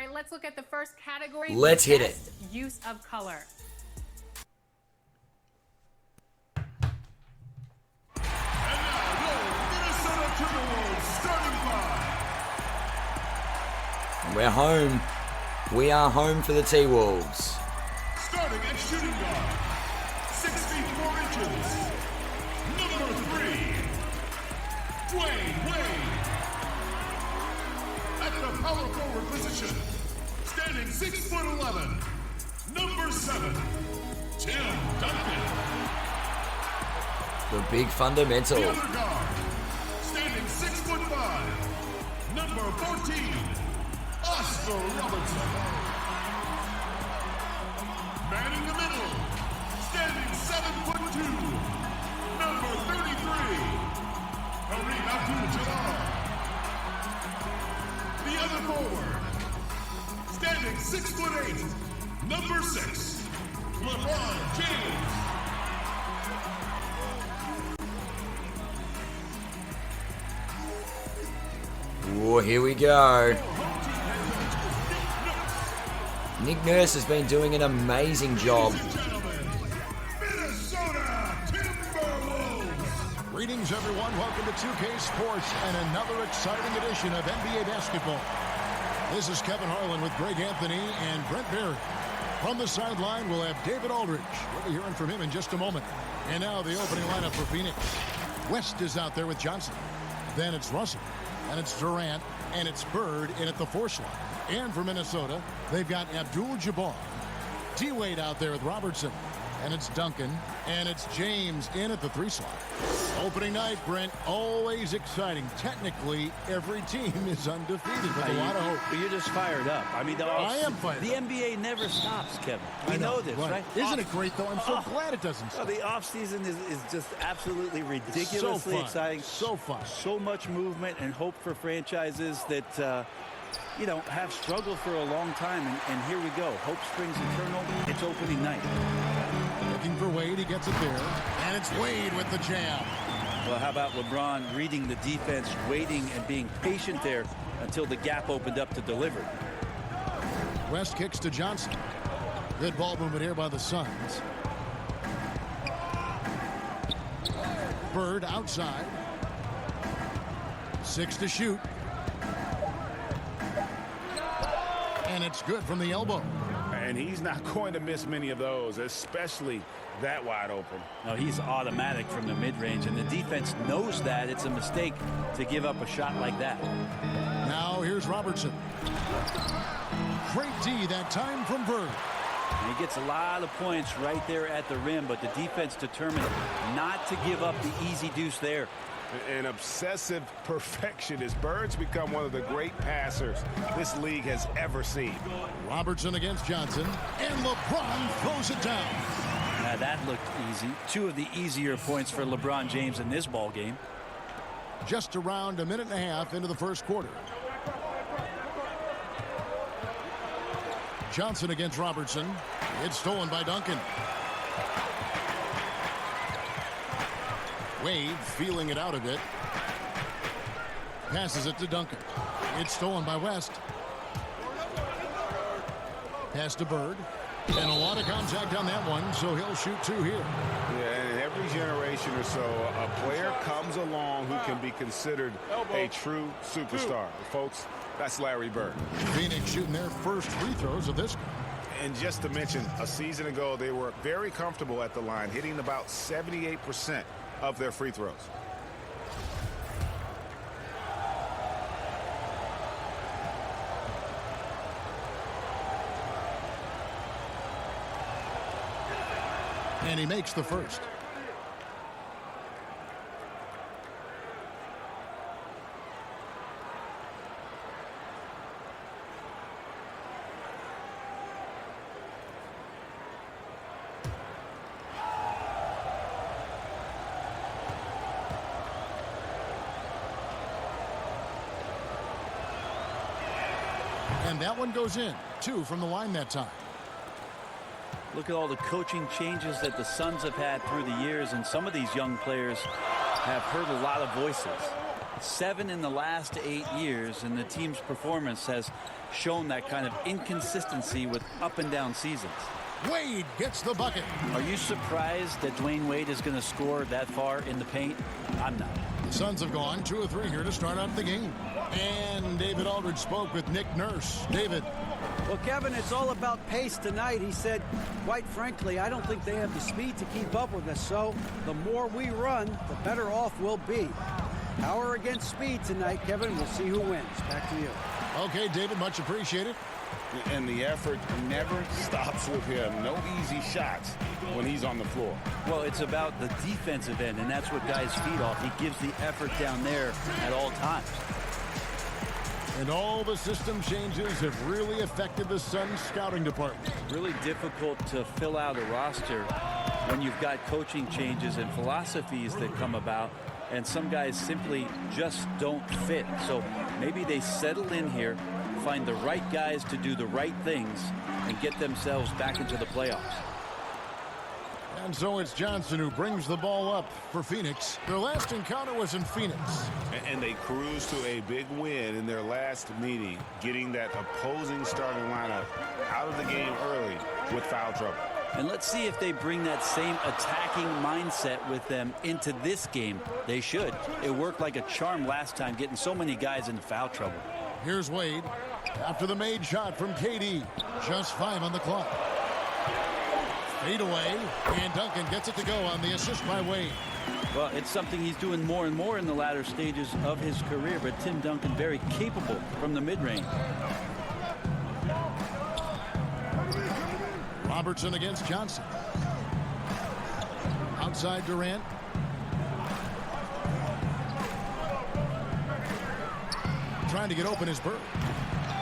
right, let's look at the first category. Let's hit it. Use of color. We're home. We are home for the T-Wolves. Starting at shooting guard, 6 feet 4 inches, number 3, Dwayne Wade. At the power forward position, standing 6'11", number 7, Tim Duncan. The big fundamental. The other guard, standing 6'5", number 14, Oscar Robertson. Manning the middle, standing 7'2", number 33, Kareem Abdul-Jabbar. The other forward, standing 6'8", number 6, LeBron James. Oh, here we go. Nick Nurse has been doing an amazing job. Greetings, everyone. Welcome to 2K Sports and another exciting edition of NBA basketball. This is Kevin Harlan with Greg Anthony and Brent Barry. From the sideline, we'll have David Aldridge. We'll be hearing from him in just a moment. And now the opening lineup for Phoenix. West is out there with Johnson. Then it's Russell. And it's Durant. And it's Bird in at the 4 slot. And for Minnesota, they've got Abdul-Jabbar. T-Wade out there with Robertson. And it's Duncan. And it's James in at the 3 slot. Opening night, Brent, always exciting. Technically, every team is undefeated with a lot of hope. But you're just fired up. I mean, I am fired The up. NBA never stops, Kevin. We know this, right? Isn't it great, though? I'm so glad it doesn't stop. The offseason is just absolutely ridiculously exciting. So fun. So much movement and hope for franchises that, you know, have struggled for a long time. And here we go. Hope springs eternal. It's opening night. Looking for Wade. He gets it there. And it's Wade with the jam. Well, how about LeBron reading the defense, waiting and being patient there until the gap opened up to deliver. West kicks to Johnson. Good ball movement here by the Suns. Bird outside. 6 to shoot. And it's good from the elbow. And he's not going to miss many of those, especially that wide open. No, he's automatic from the mid-range, and the defense knows that it's a mistake to give up a shot like that. Now here's Robertson. Great D that time from Bird. And he gets a lot of points right there at the rim, but the defense determined not to give up the easy deuce there. An obsessive perfectionist. Bird's become one of the great passers this league has ever seen. Robertson against Johnson, and LeBron throws it down. Now that looked easy. 2 of the easier points for LeBron James in this ball game. Just around a minute and a half into the first quarter. Johnson against Robertson. It's stolen by Duncan. Wade feeling it out a bit. Passes it to Duncan. It's stolen by West. Pass to Bird. And a lot of contact on that one, so he'll shoot 2 here. Yeah, and every generation or so, a player comes along who can be considered a true superstar. Folks, that's Larry Bird. Phoenix shooting their first free throws of this game. And just to mention, a season ago, they were very comfortable at the line, hitting about 78% of their free throws. And he makes the first. And that one goes in. 2 from the line that time. Look at all the coaching changes that the Suns have had through the years, and some of these young players have heard a lot of voices. 7 in the last 8 years, and the team's performance has shown that kind of inconsistency with up and down seasons. Wade gets the bucket. Are you surprised that Dwayne Wade is going to score that far in the paint? I'm not. The Suns have gone 2 of 3 here to start out the game. And David Aldridge spoke with Nick Nurse. David. Well, Kevin, it's all about pace tonight. He said, quite frankly, I don't think they have the speed to keep up with us. So the more we run, the better off we'll be. Power against speed tonight, Kevin. We'll see who wins. Back to you. Okay, David, much appreciated. And the effort never stops with him. No easy shots when he's on the floor. Well, it's about the defensive end, and that's what guys feed off. He gives the effort down there at all times. And all the system changes have really affected the Suns scouting department. Really difficult to fill out a roster when you've got coaching changes and philosophies that come about, and some guys simply just don't fit. So maybe they settle in here, find the right guys to do the right things, and get themselves back into the playoffs. And so it's Johnson who brings the ball up for Phoenix. Their last encounter was in Phoenix. And they cruised to a big win in their last meeting, getting that opposing starting lineup out of the game early with foul trouble. And let's see if they bring that same attacking mindset with them into this game. They should. It worked like a charm last time, getting so many guys into foul trouble. Here's Wade after the made shot from KD. Just 5 on the clock. Fade away, and Duncan gets it to go on the assist by Wade. Well, it's something he's doing more and more in the latter stages of his career, but Tim Duncan very capable from the mid-range. Robertson against Johnson. Outside Durant. Trying to get open is Bird.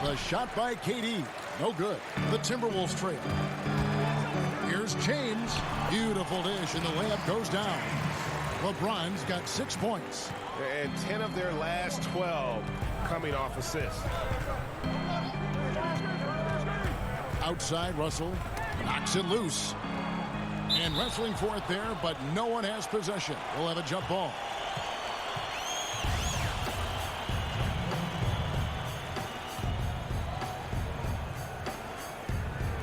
The shot by KD. No good. The Timberwolves trail. Here's James. Beautiful dish, and the layup goes down. LeBron's got 6 points. And 10 of their last 12 coming off assists. Outside, Russell knocks it loose. And wrestling for it there, but no one has possession. We'll have a jump ball.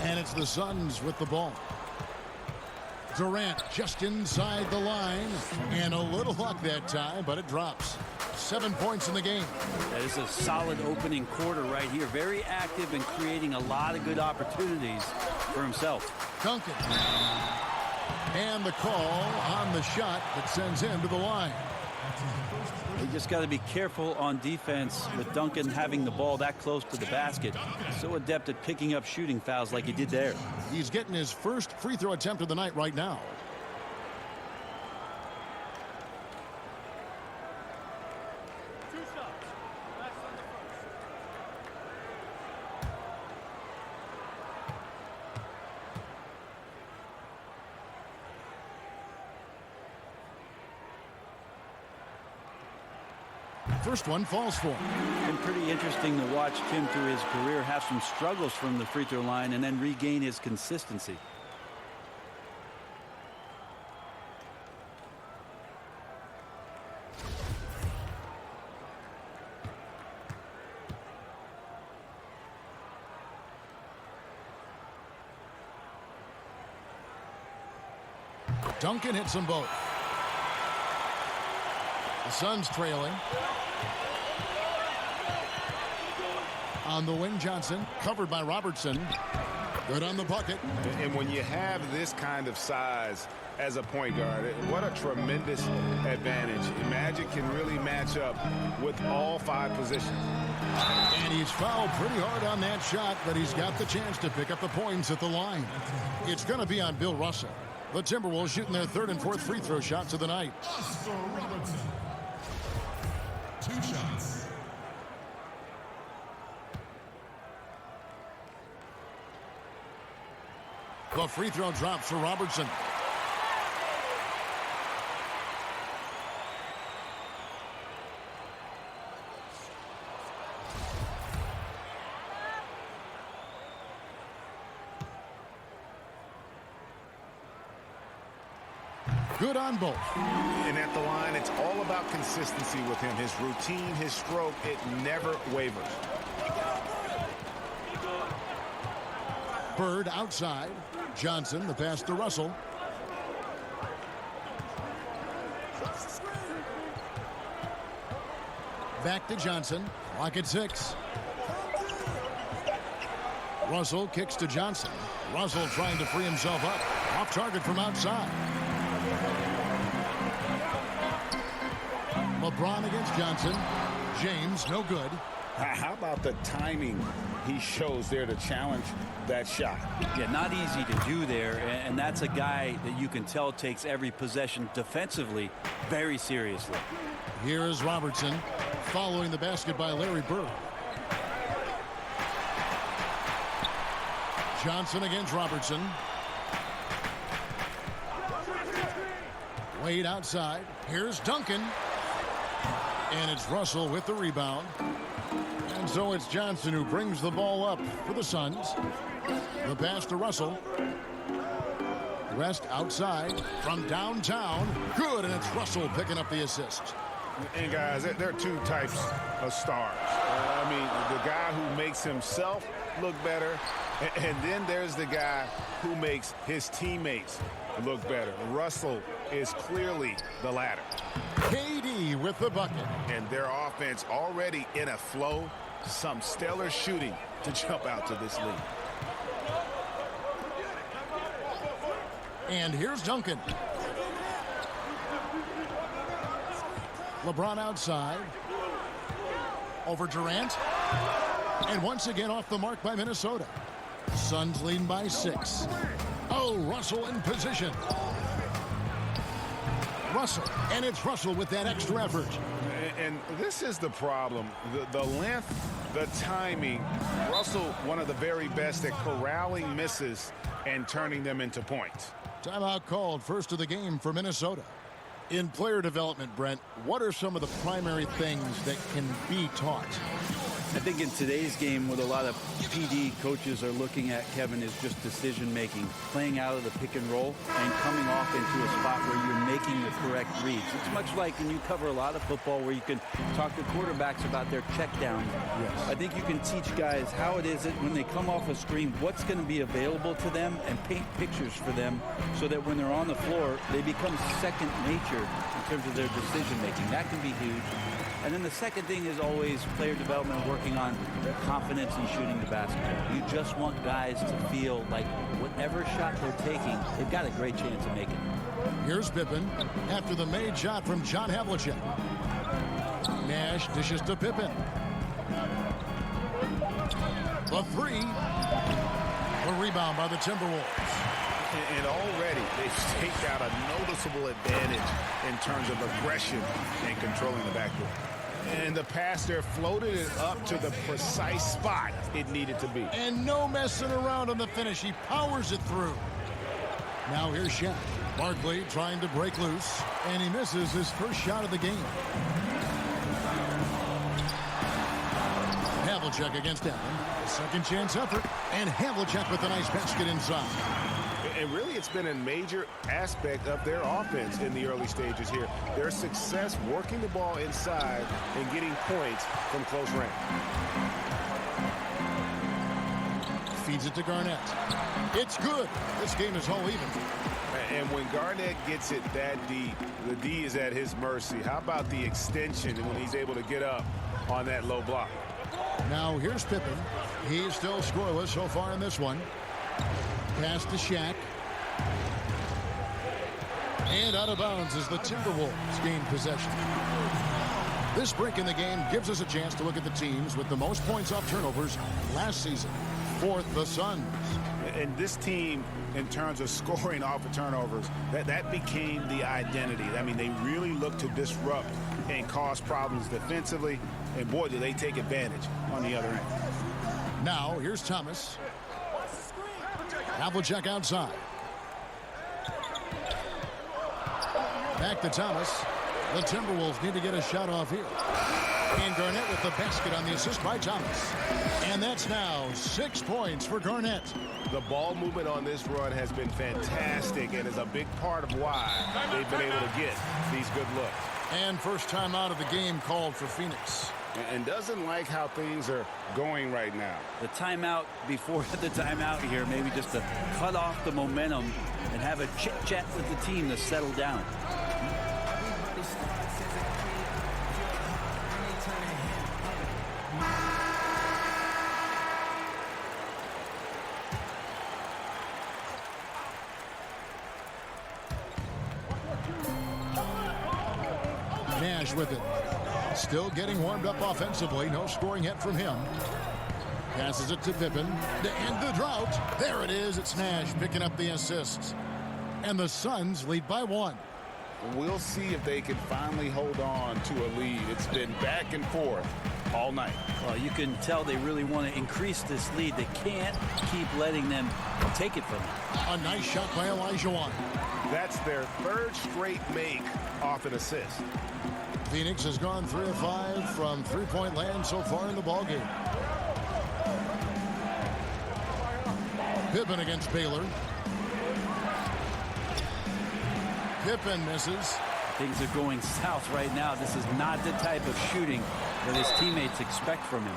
And it's the Suns with the ball. Durant just inside the line. And a little luck that time, but it drops. 7 points in the game. That is a solid opening quarter right here. Very active and creating a lot of good opportunities for himself. Duncan. And the call on the shot that sends him to the line. You just got to be careful on defense with Duncan having the ball that close to the basket. So adept at picking up shooting fouls like he did there. He's getting his first free throw attempt of the night right now. First one falls for him. Been pretty interesting to watch Tim through his career have some struggles from the free throw line and then regain his consistency. Duncan hits them both. The Suns trailing. On the wing, Johnson, covered by Robertson. Good on the bucket. And when you have this kind of size as a point guard, what a tremendous advantage. Magic can really match up with all 5 positions. And he's fouled pretty hard on that shot, but he's got the chance to pick up the points at the line. It's going to be on Bill Russell. The Timberwolves shooting their 3rd and 4th free throw shots of the night. Robertson. 2 shots. The free throw drops for Robertson. Good on both. And at the line, it's all about consistency with him. His routine, his stroke, it never wavers. Bird outside. Johnson, the pass to Russell. Back to Johnson. Clock at 6. Russell kicks to Johnson. Russell trying to free himself up. Off target from outside. LeBron against Johnson. James, no good. How about the timing he shows there to challenge that shot? Yeah, not easy to do there, and that's a guy that you can tell takes every possession defensively very seriously. Here is Robertson following the basket by Larry Bird. Johnson against Robertson. Wade outside. Here's Duncan. And it's Russell with the rebound. And so it's Johnson who brings the ball up for the Suns. The pass to Russell. West outside from downtown. Good, and it's Russell picking up the assist. And guys, there are two types of stars. I mean, the guy who makes himself look better, and then there's the guy who makes his teammates look better. Russell is clearly the latter. KD with the bucket. And their offense already in a flow. Some stellar shooting to jump out to this lead. And here's Duncan. LeBron outside. Over Durant. And once again off the mark by Minnesota. Suns leading by 6. Oh, Russell in position. Russell, and it's Russell with that extra effort. And this is the problem. The length, the timing. Russell, one of the very best at corralling misses and turning them into points. Timeout called, first of the game for Minnesota. In player development, Brent, what are some of the primary things that can be taught? I think in today's game, what a lot of PD coaches are looking at, Kevin, is just decision-making, playing out of the pick and roll and coming off into a spot where you're making the correct reads. It's much like when you cover a lot of football where you can talk to quarterbacks about their check downs. Yes. I think you can teach guys how it is that when they come off a screen, what's going to be available to them and paint pictures for them so that when they're on the floor, they become second nature in terms of their decision-making. That can be huge. And then the second thing is always player development, working on confidence in shooting the basketball. You just want guys to feel like whatever shot they're taking, they've got a great chance of making it. Here's Pippen after the made shot from John Havlicek. Nash dishes to Pippen. The three. The rebound by the Timberwolves. And already they've staked out a noticeable advantage in terms of aggression and controlling the backcourt. And the pass there floated it up to the precise spot it needed to be. And no messing around on the finish. He powers it through. Now here's Shaq. Barkley trying to break loose. And he misses his first shot of the game. Havlicek against Allen. Second chance effort. And Havlicek with a nice basket inside. And really, it's been a major aspect of their offense in the early stages here. Their success working the ball inside and getting points from close range. Feeds it to Garnett. It's good. This game is all even. And when Garnett gets it that deep, the D is at his mercy. How about the extension when he's able to get up on that low block? Now here's Pippen. He's still scoreless so far in this one. Pass to Shaq. And out of bounds as the Timberwolves gain possession. This break in the game gives us a chance to look at the teams with the most points off turnovers last season. Fourth, the Suns. And this team, in terms of scoring off of turnovers, that became the identity. I mean, they really look to disrupt and cause problems defensively. And boy, do they take advantage on the other end. Now, here's Thomas. Havlicek outside. Back to Thomas. The Timberwolves need to get a shot off here. And Garnett with the basket on the assist by Thomas. And that's now 6 points for Garnett. The ball movement on this run has been fantastic and is a big part of why they've been able to get these good looks. And first time out of the game called for Phoenix. And doesn't like how things are going right now. The timeout before the timeout here, maybe just to cut off the momentum and have a chit-chat with the team to settle down. Nash with it. Still getting warmed up offensively. No scoring yet from him. Passes it to Pippen to end the drought. There it is. It's Nash picking up the assists. And the Suns lead by 1. We'll see if they can finally hold on to a lead. It's been back and forth all night. Well, you can tell they really want to increase this lead. They can't keep letting them take it from them. A nice shot by Olajuwon. That's their 3rd straight make off an assist. Phoenix has gone 3 of 5 from three-point land so far in the ballgame. Pippen against Baylor. Pippen misses. Things are going south right now. This is not the type of shooting that his teammates expect from him.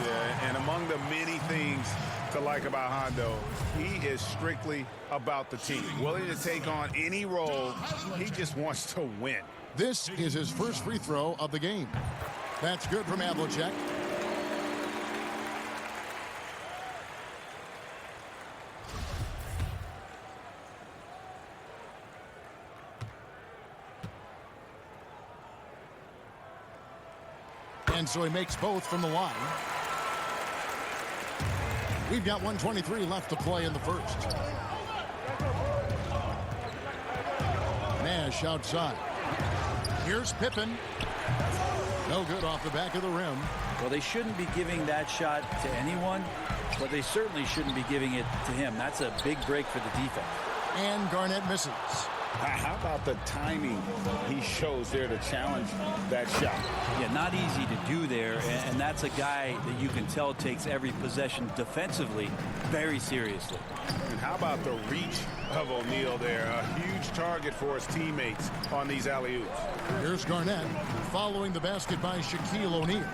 Yeah, and among the many things to like about Hondo, he is strictly about the team. Willing to take on any role. He just wants to win. This is his first free throw of the game. That's good from Havlicek. And so he makes both from the line. We've got 1:23 left to play in the first. Nash outside. Here's Pippen. No good off the back of the rim. Well, they shouldn't be giving that shot to anyone, but they certainly shouldn't be giving it to him. That's a big break for the defense. And Garnett misses. How about the timing he shows there to challenge that shot? Yeah, not easy to do there, and that's a guy that you can tell takes every possession defensively very seriously. And how about the reach of O'Neal there? A huge target for his teammates on these alley-oops. Here's Garnett following the basket by Shaquille O'Neal.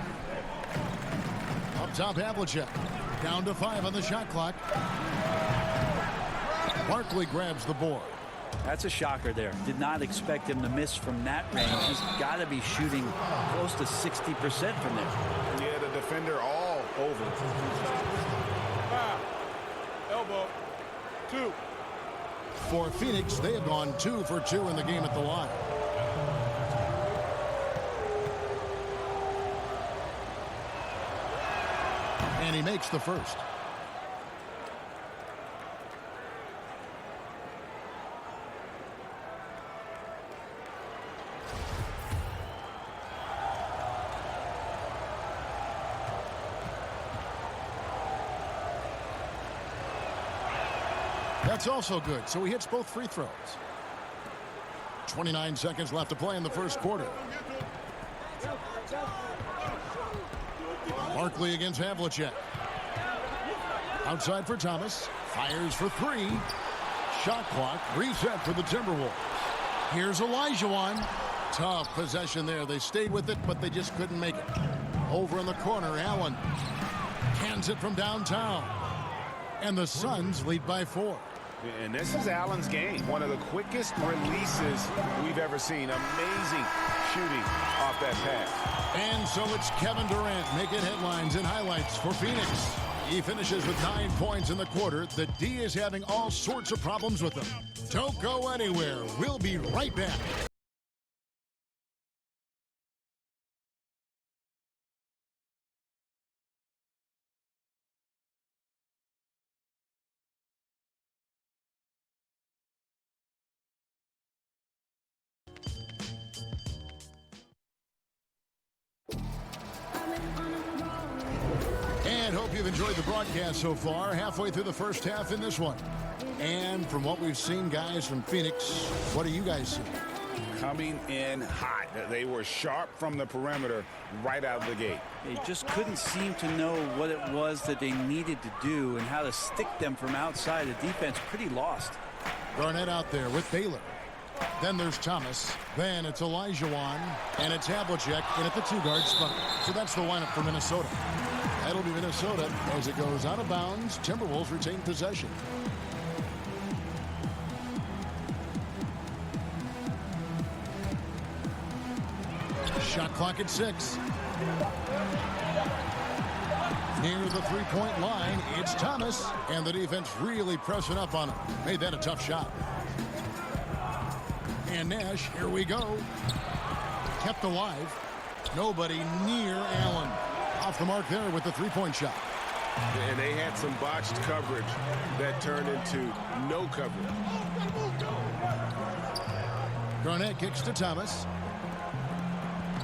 Up top, Havlicek. Down to 5 on the shot clock. Barkley grabs the board. That's a shocker there. Did not expect him to miss from that range. He's got to be shooting close to 60% from there. Yeah, the defender all over. Elbow. 2. For Phoenix, they have gone 2 for 2 in the game at the line. And he makes the first. That's also good, so he hits both free throws. 29 seconds left to play in the first quarter. Barkley against Havlicek. Outside for Thomas. Fires for 3. Shot clock reset for the Timberwolves. Here's Olajuwon. Tough possession there. They stayed with it, but they just couldn't make it. Over in the corner, Allen cans it from downtown. And the Suns lead by 4. And this is Allen's game. One of the quickest releases we've ever seen. Amazing shooting off that pass. And so it's Kevin Durant making headlines and highlights for Phoenix. He finishes with 9 points in the quarter. The D is having all sorts of problems with him. Don't go anywhere. We'll be right back. And hope you've enjoyed the broadcast so far. Halfway through the first half in this one. And from what we've seen, guys, from Phoenix, what do you guys see? coming in hot. They were sharp from the perimeter right out of the gate. They just couldn't seem to know what it was that they needed to do and how to stick them from outside. The defense pretty lost. Garnett out there with Baylor. Then there's Thomas. Then it's Olajuwon. And it's Havlicek in at the 2-guard spot. So that's the lineup for Minnesota. That'll be Minnesota as it goes out of bounds. Timberwolves retain possession. Shot clock at 6. Near the three-point line, it's Thomas. And the defense really pressing up on him. Made that a tough shot. And Nash, here we go. Kept alive. Nobody near Allen. Off the mark there with the three-point shot. And they had some botched coverage that turned into no coverage. Garnett kicks to Thomas.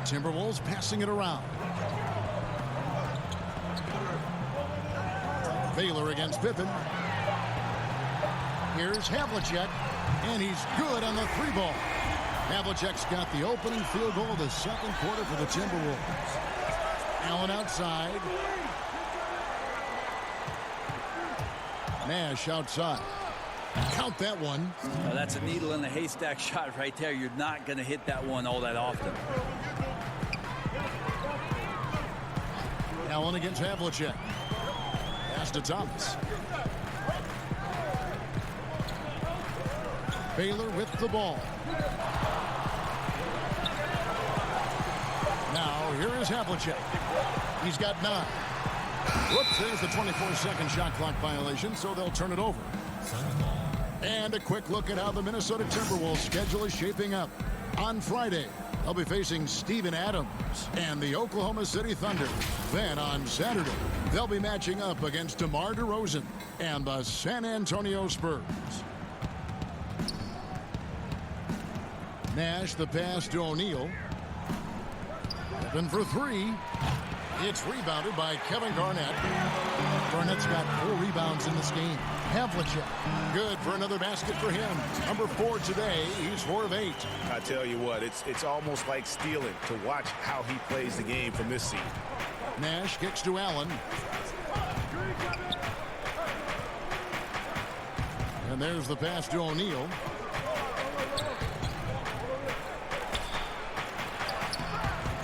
Timberwolves passing it around. Baylor against Pippen. Here's Havlicek, and he's good on the 3-ball. Havlicek's got the opening field goal of the second quarter for the Timberwolves. Allen outside. Nash outside. Count that one. Well, that's a needle in the haystack shot right there. You're not going to hit that one all that often. Allen against Havlicek. Pass to Thomas. Baylor with the ball. Now here is Havlicek. He's got 9. Whoops, there's the 24-second shot clock violation, so they'll turn it over. And a quick look at how the Minnesota Timberwolves schedule is shaping up. On Friday, they'll be facing Steven Adams and the Oklahoma City Thunder. Then on Saturday, they'll be matching up against DeMar DeRozan and the San Antonio Spurs. Nash the pass to O'Neal. Open for 3. It's rebounded by Kevin Garnett. Garnett's got 4 rebounds in this game. Havlicek, good for another basket for him. Number 4 today. He's 4 of 8. I tell you what, it's almost like stealing to watch how he plays the game from this seat. Nash kicks to Allen. And there's the pass to O'Neal.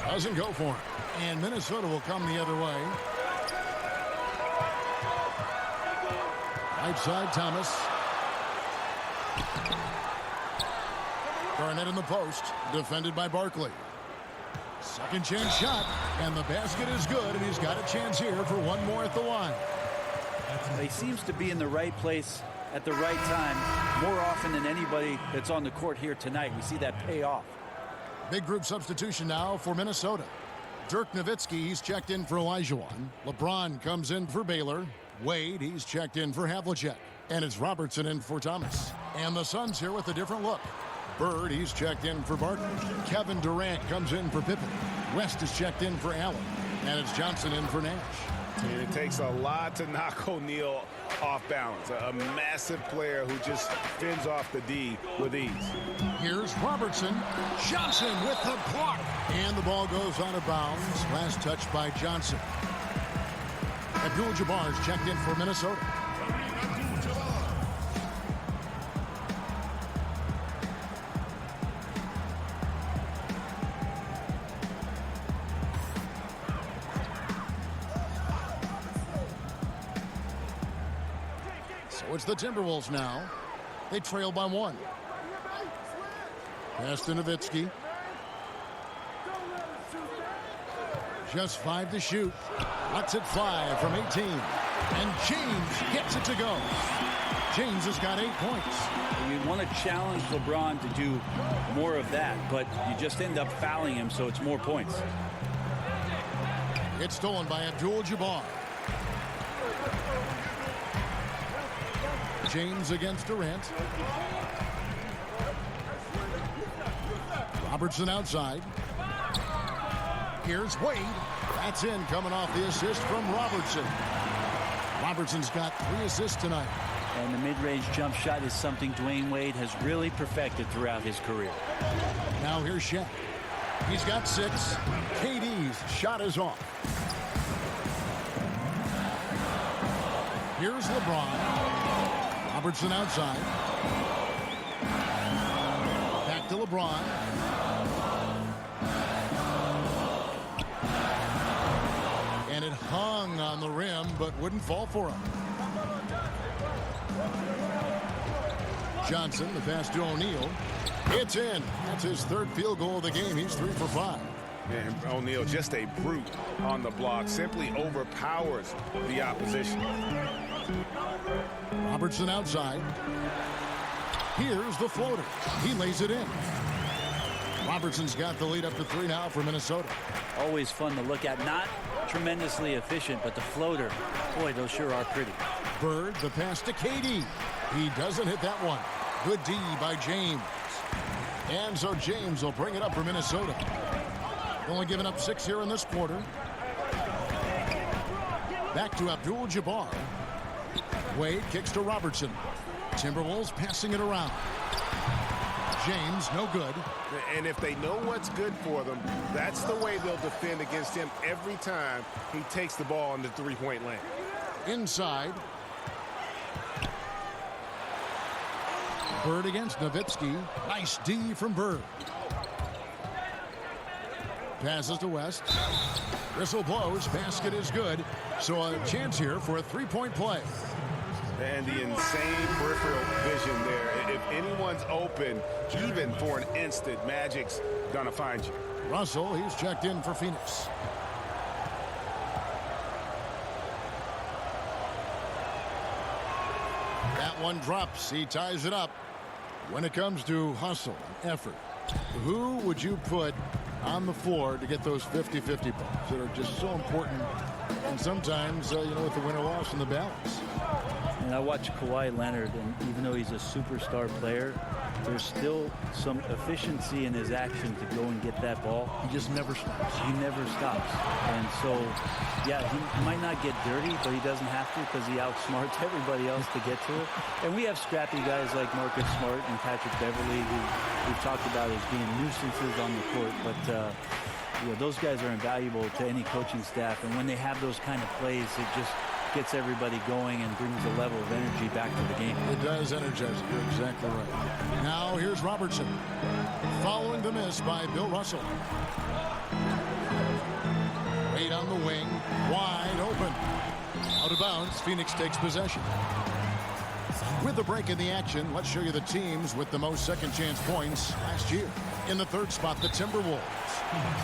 Doesn't go for him. And Minnesota will come the other way. Right side, Thomas. Garnett in the post. Defended by Barkley. Second chance shot. And the basket is good. And he's got a chance here for one more at the line. He seems to be in the right place at the right time more often than anybody that's on the court here tonight. We see that pay off. Big group substitution now for Minnesota. Dirk Nowitzki, he's checked in for Olajuwon. LeBron comes in for Baylor. Wade, he's checked in for Havlicek. And it's Robertson in for Thomas. And the Suns here with a different look. Bird, he's checked in for Barton. Kevin Durant comes in for Pippen. West is checked in for Allen. And it's Johnson in for Nash. And it takes a lot to knock O'Neal off balance. A massive player who just fends off the D with ease. Here's Robertson. Johnson with the block. And the ball goes out of bounds. Last touch by Johnson. Abdul-Jabbar is checked in for Minnesota. So it's the Timberwolves now. They trail by 1. Pass to Nowitzki. Just 5 to shoot. Lets it fly from 18. And James gets it to go. James has got 8 points. You want to challenge LeBron to do more of that, but you just end up fouling him, so it's more points. It's stolen by Abdul-Jabbar. James against Durant. Robertson outside. Here's Wade. That's in, coming off the assist from Robertson. Robertson's got 3 assists tonight. And the mid-range jump shot is something Dwayne Wade has really perfected throughout his career. Now here's Shaq. He's got 6. KD's shot is off. Here's LeBron. Robertson outside. Back to LeBron. And it hung on the rim, but wouldn't fall for him. Johnson, the pass to O'Neal. It's in. That's his 3rd field goal of the game. He's 3 for 5. And O'Neal, just a brute on the block, simply overpowers the opposition. Robertson outside. Here's the floater. He lays it in. Robertson's got the lead up to 3 now for Minnesota. Always fun to look at. Not tremendously efficient, but the floater, boy, those sure are pretty. Bird, the pass to KD. He doesn't hit that one. Good D by James. And so James will bring it up for Minnesota. Only giving up 6 here in this quarter. Back to Abdul-Jabbar. Wade kicks to Robertson. Timberwolves passing it around. James, no good. And if they know what's good for them, that's the way they'll defend against him every time he takes the ball in the 3-point lane. Inside. Bird against Nowitzki. Nice D from Bird. Passes to West. Whistle blows. Basket is good. So a chance here for a 3-point play. And the insane peripheral vision there. If anyone's open, even for an instant, Magic's gonna find you. Russell, he's checked in for Phoenix. That one drops. He ties it up. When it comes to hustle and effort, who would you put on the floor to get those 50-50 balls that are just so important? And sometimes, with the win or loss in the balance. And I watch Kawhi Leonard, and even though he's a superstar player, there's still some efficiency in his action to go and get that ball. He just never stops. He never stops. And so, yeah, he might not get dirty, but he doesn't have to because he outsmarts everybody else to get to it. And we have scrappy guys like Marcus Smart and Patrick Beverly who we've talked about as being nuisances on the court. But those guys are invaluable to any coaching staff. And when they have those kind of plays, it just gets everybody going and brings a level of energy back to the game. It does energize it. You're exactly right. Now here's Robertson. Following the miss by Bill Russell. Wade on the wing. Wide open. Out of bounds. Phoenix takes possession. With the break in the action, let's show you the teams with the most second chance points last year. In the 3rd spot, the Timberwolves.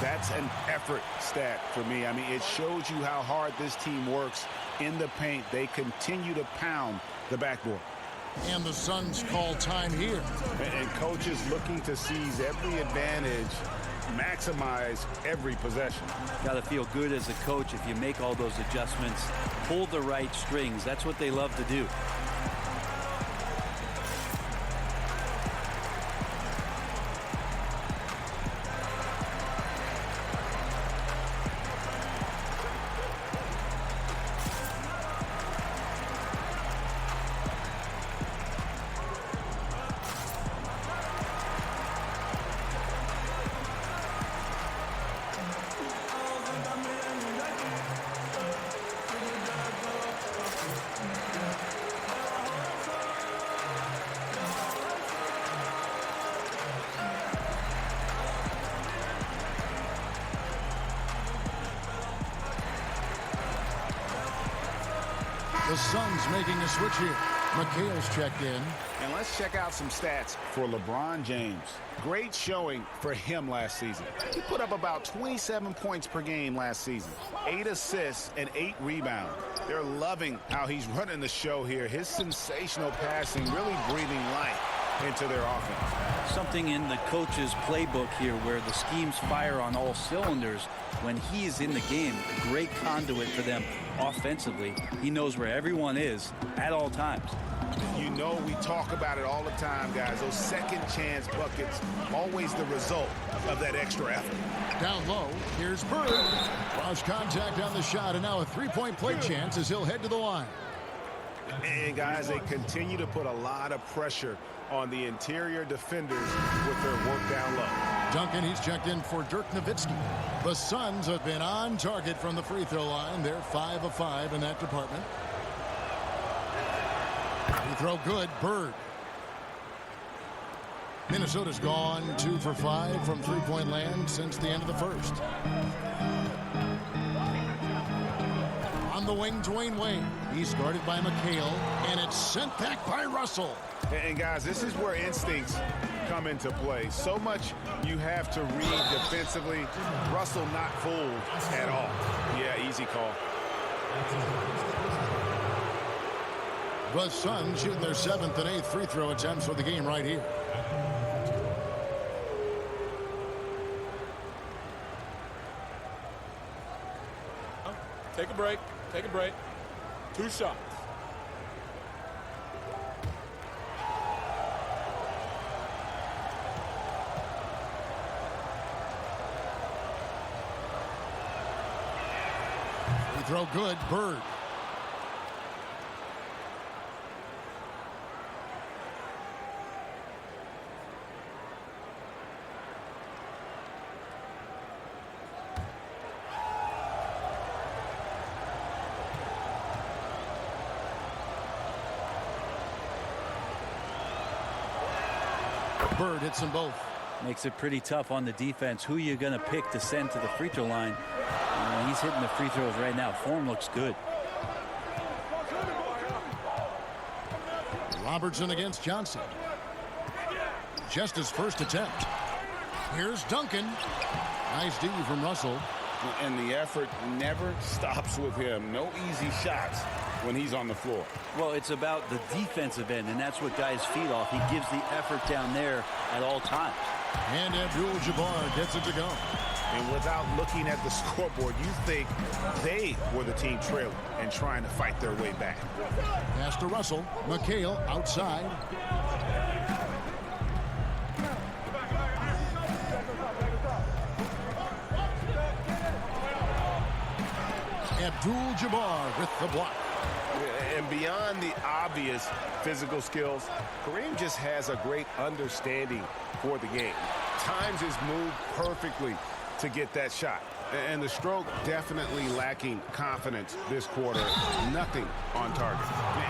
That's an effort stat for me. I mean, it shows you how hard this team works in the paint. They continue to pound the backboard. And the Suns call time here. And coaches looking to seize every advantage, maximize every possession. Got to feel good as a coach if you make all those adjustments, pull the right strings. That's what they love to do. The Suns making a switch here. McHale's checked in. And let's check out some stats for LeBron James. Great showing for him last season. He put up about 27 points per game last season, 8 assists and 8 rebounds. They're loving how he's running the show here. His sensational passing really breathing life into their offense. Something in the coach's playbook here where the schemes fire on all cylinders. When he's in the game, great conduit for them offensively. He knows where everyone is at all times. You know, we talk about it all the time, guys. Those second chance buckets, always the result of that extra effort. Down low, here's Bird. Cross contact on the shot, and now a 3-point play chance as he'll head to the line. And guys, they continue to put a lot of pressure on the interior defenders with their work down low. Duncan, he's checked in for Dirk Nowitzki. The Suns have been on target from the free throw line. They're 5 of 5 in that department. Free throw good. Bird. Minnesota's gone 2 for 5 from three-point land since the end of the first. On the wing, Dwayne Wade. He's guarded by McHale, and it's sent back by Russell. And guys, this is where instincts come into play. So much you have to read defensively. Russell not fooled at all. Yeah, easy call. The Suns shooting their 7th and 8th free throw attempts for the game right here. Take a break. Take a break. 2 shots. Free throw good. Bird. Bird hits them both. Makes it pretty tough on the defense. Who you going to pick to send to the free throw line? He's hitting the free throws right now. Form looks good. Robertson against Johnson. Just his first attempt. Here's Duncan. Nice D from Russell. And the effort never stops with him. No easy shots when he's on the floor. Well, it's about the defensive end, and that's what guys feed off. He gives the effort down there at all times. And Abdul-Jabbar gets it to go. And without looking at the scoreboard, you think they were the team trailing and trying to fight their way back. Pass to Russell. McHale outside. Abdul-Jabbar with the block. And beyond the obvious physical skills, Kareem just has a great understanding for the game. Times his move perfectly to get that shot. And the stroke definitely lacking confidence this quarter. Nothing on target.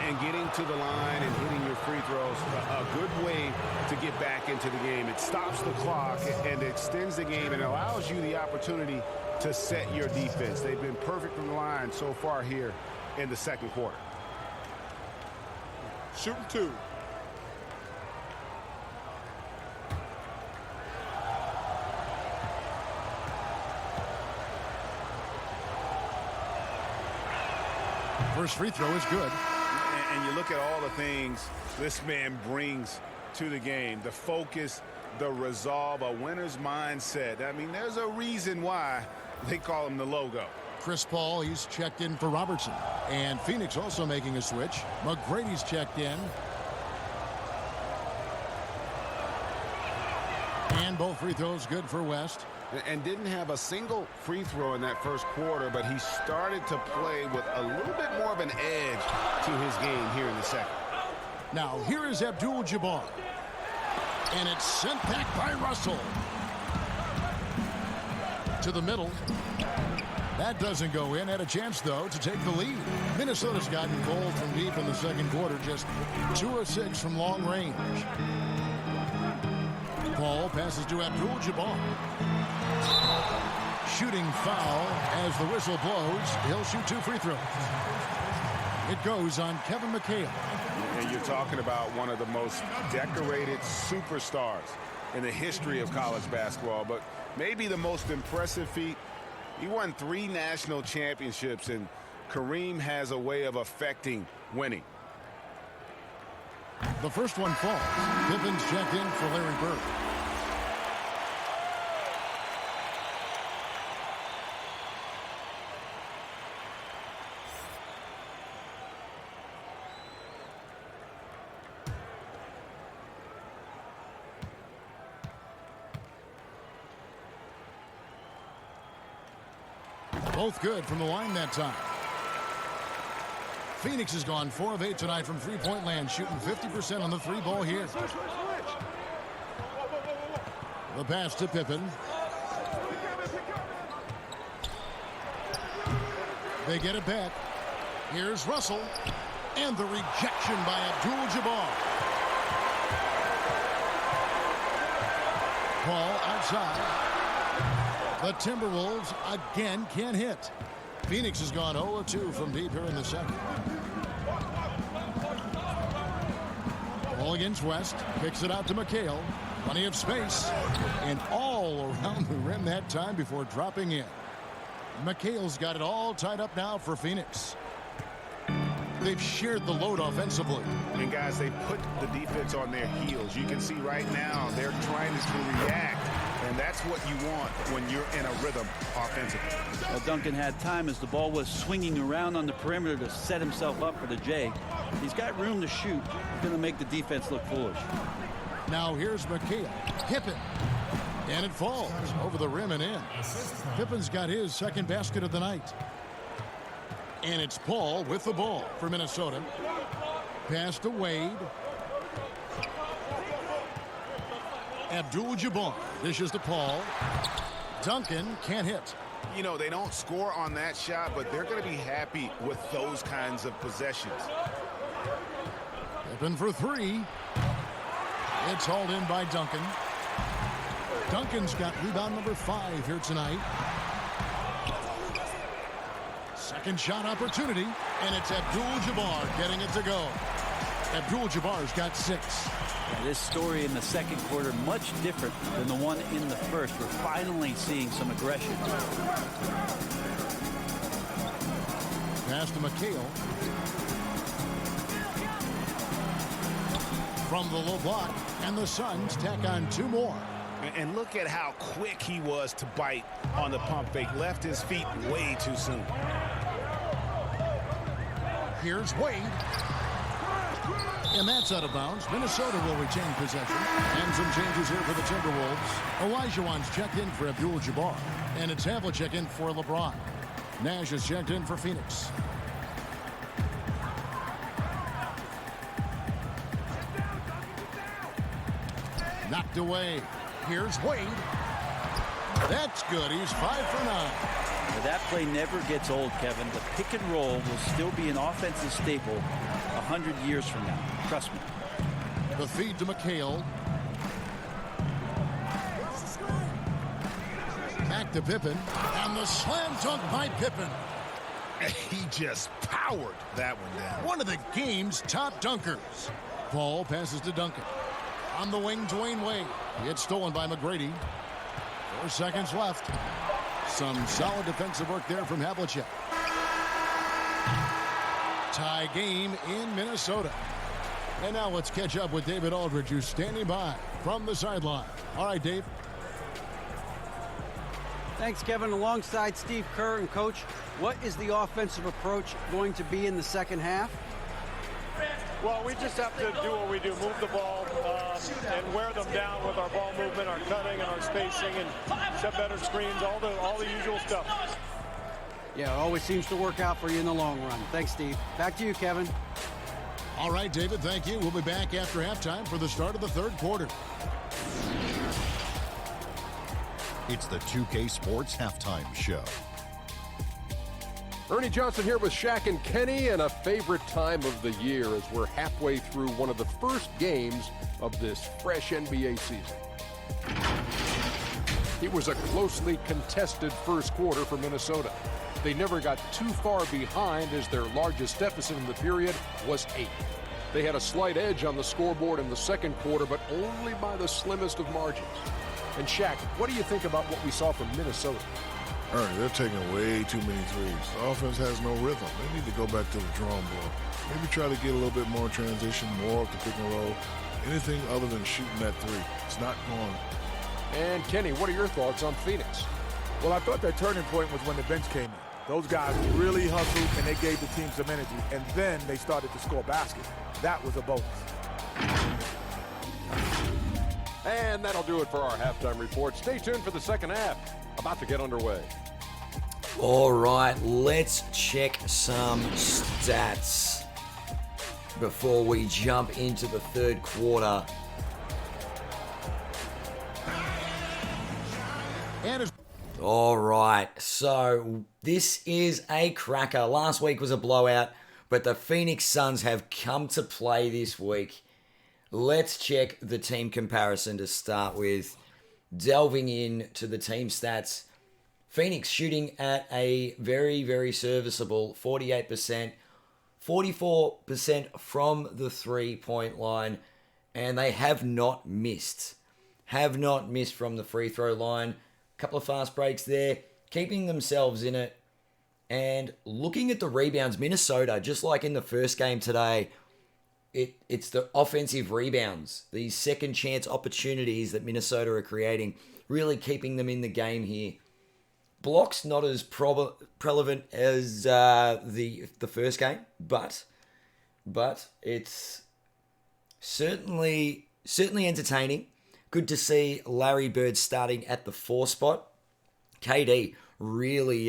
And getting to the line and hitting your free throws, a good way to get back into the game. It stops the clock and extends the game and allows you the opportunity to set your defense. They've been perfect from the line so far here in the second quarter. Shooting 2. First free throw is good. And you look at all the things this man brings to the game. The focus, the resolve, a winner's mindset. I mean, there's a reason why they call him the logo. Chris Paul, he's checked in for Robertson. And Phoenix also making a switch. McGrady's checked in. And both free throws good for West. And didn't have a single free throw in that first quarter, but he started to play with a little bit more of an edge to his game here in the second. Now, here is Abdul-Jabbar. And it's sent back by Russell. To the middle. That doesn't go in. Had a chance, though, to take the lead. Minnesota's gotten cold from deep in the second quarter. Just 2 of 6 from long range. Paul passes to Abdul-Jabbar. Shooting foul as the whistle blows. He'll shoot 2 free throws. It goes on Kevin McHale. And you're talking about one of the most decorated superstars in the history of college basketball, but maybe the most impressive feat. He won 3 national championships, and Kareem has a way of affecting winning. The first one falls. Pippen's checked in for Larry Bird. Both good from the line that time. Phoenix has gone 4 of 8 tonight from three-point land, shooting 50% on the three ball here. The pass to Pippen. They get it back. Here's Russell. And the rejection by Abdul-Jabbar. Paul outside. The Timberwolves again can't hit. Phoenix has gone 0 of 2 from deep here in the second. Ball against West. Kicks it out to McHale. Plenty of space. And all around the rim that time before dropping in. McHale's got it all tied up now for Phoenix. They've shared the load offensively. And guys, they put the defense on their heels. You can see right now they're trying to react. And that's what you want when you're in a rhythm offensively. Well, Duncan had time as the ball was swinging around on the perimeter to set himself up for the J. He's got room to shoot. He's going to make the defense look foolish. Now here's McHale. Pippen. And it falls over the rim and in. Pippen's got his second basket of the night. And it's Paul with the ball for Minnesota. Pass to Wade. Abdul-Jabbar dishes to Paul. Duncan can't hit. You know, they don't score on that shot, but they're going to be happy with those kinds of possessions. Pippen for three. It's hauled in by Duncan. Duncan's got rebound number 5 here tonight. Second shot opportunity, and it's Abdul-Jabbar getting it to go. Abdul-Jabbar's got 6. Yeah, this story in the second quarter much different than the one in the first. We're finally seeing some aggression. Pass to McHale. From the low block, and the Suns tack on 2 more. And look at how quick he was to bite on the pump fake. Left his feet way too soon. Here's Wade. And that's out of bounds. Minnesota will retain possession. And some changes here for the Timberwolves. Olajuwon's checked in for Abdul-Jabbar. And it's Havlicek in for LeBron. Nash is checked in for Phoenix. Knocked away. Here's Wade. That's good. He's 5 for 9. Well, that play never gets old, Kevin. The pick and roll will still be an offensive staple 100 years from now. Trust me. The feed to McHale. Back to Pippen. And the slam dunk by Pippen. He just powered that one down. One of the game's top dunkers. Paul passes to Duncan. On the wing, Dwayne Wade. It's stolen by McGrady. 4 seconds left. Some solid defensive work there from Havlicek. Tie game in Minnesota. And now let's catch up with David Aldridge, who's standing by from the sideline. All right, Dave. Thanks, Kevin. Alongside Steve Kerr and Coach, what is the offensive approach going to be in the second half? Well, we just have to do what we do, move the ball and wear them down with our ball movement, our cutting, and our spacing, and set better screens, all the usual stuff. Yeah, it always seems to work out for you in the long run. Thanks, Steve. Back to you, Kevin. All right, David, thank you. We'll be back after halftime for the start of the third quarter. It's the 2K Sports Halftime Show. Ernie Johnson here with Shaq and Kenny, and a favorite time of the year as we're halfway through one of the first games of this fresh NBA season. It was a closely contested first quarter for Minnesota. They never got too far behind as their largest deficit in the period was 8. They had a slight edge on the scoreboard in the second quarter, but only by the slimmest of margins. And Shaq, what do you think about what we saw from Minnesota? Ernie, they're taking way too many threes. The offense has no rhythm. They need to go back to the drawing board. Maybe try to get a little bit more transition, more of the pick and roll. Anything other than shooting that three. It's not going. And Kenny, what are your thoughts on Phoenix? Well, I thought that turning point was when the bench came in. Those guys really hustled, and they gave the team some energy. And then they started to score baskets. That was a bonus. And that'll do it for our halftime report. Stay tuned for the second half. About to get underway. All right, let's check some stats. before we jump into the third quarter. All right, so this is a cracker. Last week was a blowout, but the Phoenix Suns have come to play this week. Let's check the team comparison to start with. Delving into the team stats, Phoenix shooting at a very, very serviceable 48%, 44% from the three-point line, and they have not missed. Have not missed from the free throw line. A couple of fast breaks there, keeping themselves in it. And looking at the rebounds, Minnesota, just like in the first game today, it's the offensive rebounds, these second chance opportunities that Minnesota are creating, really keeping them in the game here. Blocks not as prevalent as the first game, but it's certainly entertaining. Good to see Larry Bird starting at the 4 spot. KD really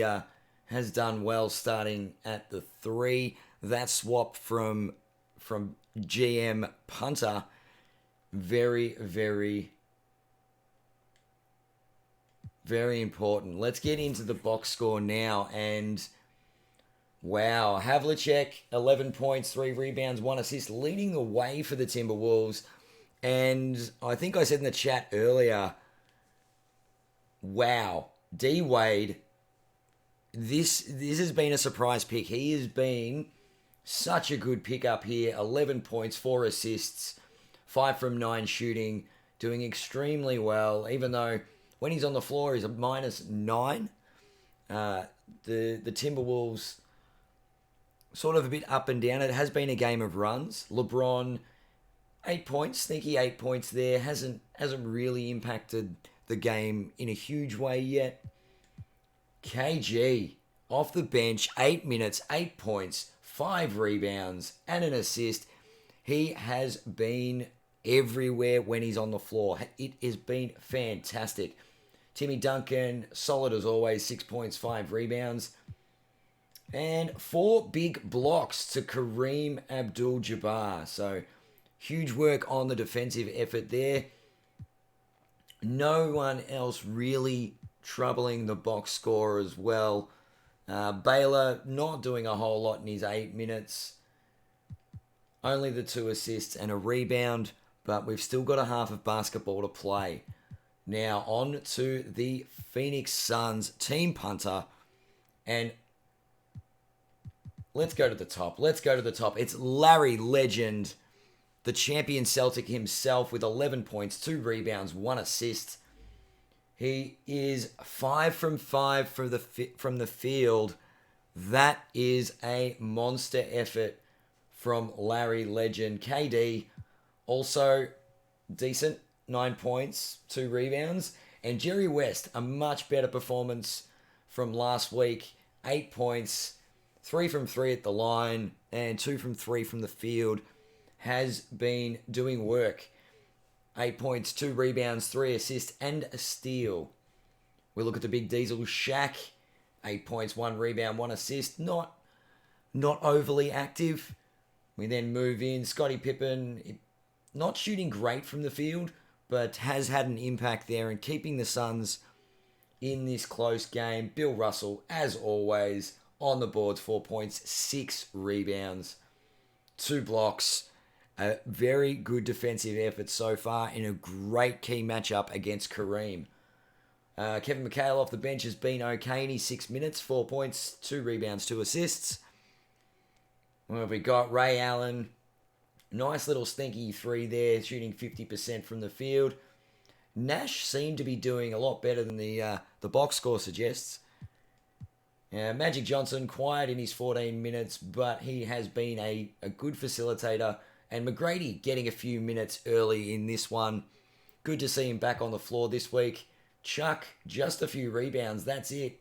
has done well starting at the 3. That swap from GM Punter, very, very, very important. Let's get into the box score now. And wow, Havlicek, 11 points, 3 rebounds, 1 assist, leading the way for the Timberwolves. And I think I said in the chat earlier, wow, D Wade, this has been a surprise pick. He has been such a good pickup here. 11 points, 4 assists, 5 from 9 shooting, doing extremely well, even though when he's on the floor, he's a -9. The Timberwolves sort of a bit up and down. It has been a game of runs. LeBron, 8 points, sneaky 8 points there. Hasn't really impacted the game in a huge way yet. KG, off the bench, 8 minutes, 8 points, 5 rebounds, and an assist. He has been everywhere when he's on the floor. It has been fantastic. Timmy Duncan, solid as always, 6 points, 5 rebounds. And 4 big blocks to Kareem Abdul-Jabbar. So, huge work on the defensive effort there. No one else really troubling the box score as well. Baylor not doing a whole lot in his 8 minutes. Only the 2 assists and a rebound, but we've still got a half of basketball to play. Now on to the Phoenix Suns team punter. And let's go to the top. It's Larry Legend, the champion Celtic himself, with 11 points, 2 rebounds, 1 assist. He is 5 from 5 from the field. That is a monster effort from Larry Legend. KD, also decent, 9 points, 2 rebounds. And Jerry West, a much better performance from last week. 8 points, 3 from 3 at the line, and 2 from 3 from the field. Has been doing work. 8 points, 2 rebounds, 3 assists, and a steal. We look at the big diesel, Shaq. 8 points, 1 rebound, 1 assist. Not overly active. We then move in. Scottie Pippen, not shooting great from the field, but has had an impact there and keeping the Suns in this close game. Bill Russell, as always, on the boards, 4 points, 6 rebounds, 2 blocks. A very good defensive effort so far in a great key matchup against Kareem. Kevin McHale off the bench has been okay in his 6 minutes, 4 points, 2 rebounds, 2 assists. Well, we got Ray Allen. Nice little stinky 3 there, shooting 50% from the field. Nash seemed to be doing a lot better than the box score suggests. Magic Johnson, quiet in his 14 minutes, but he has been a good facilitator. And McGrady getting a few minutes early in this one. Good to see him back on the floor this week. Chuck, just a few rebounds, that's it.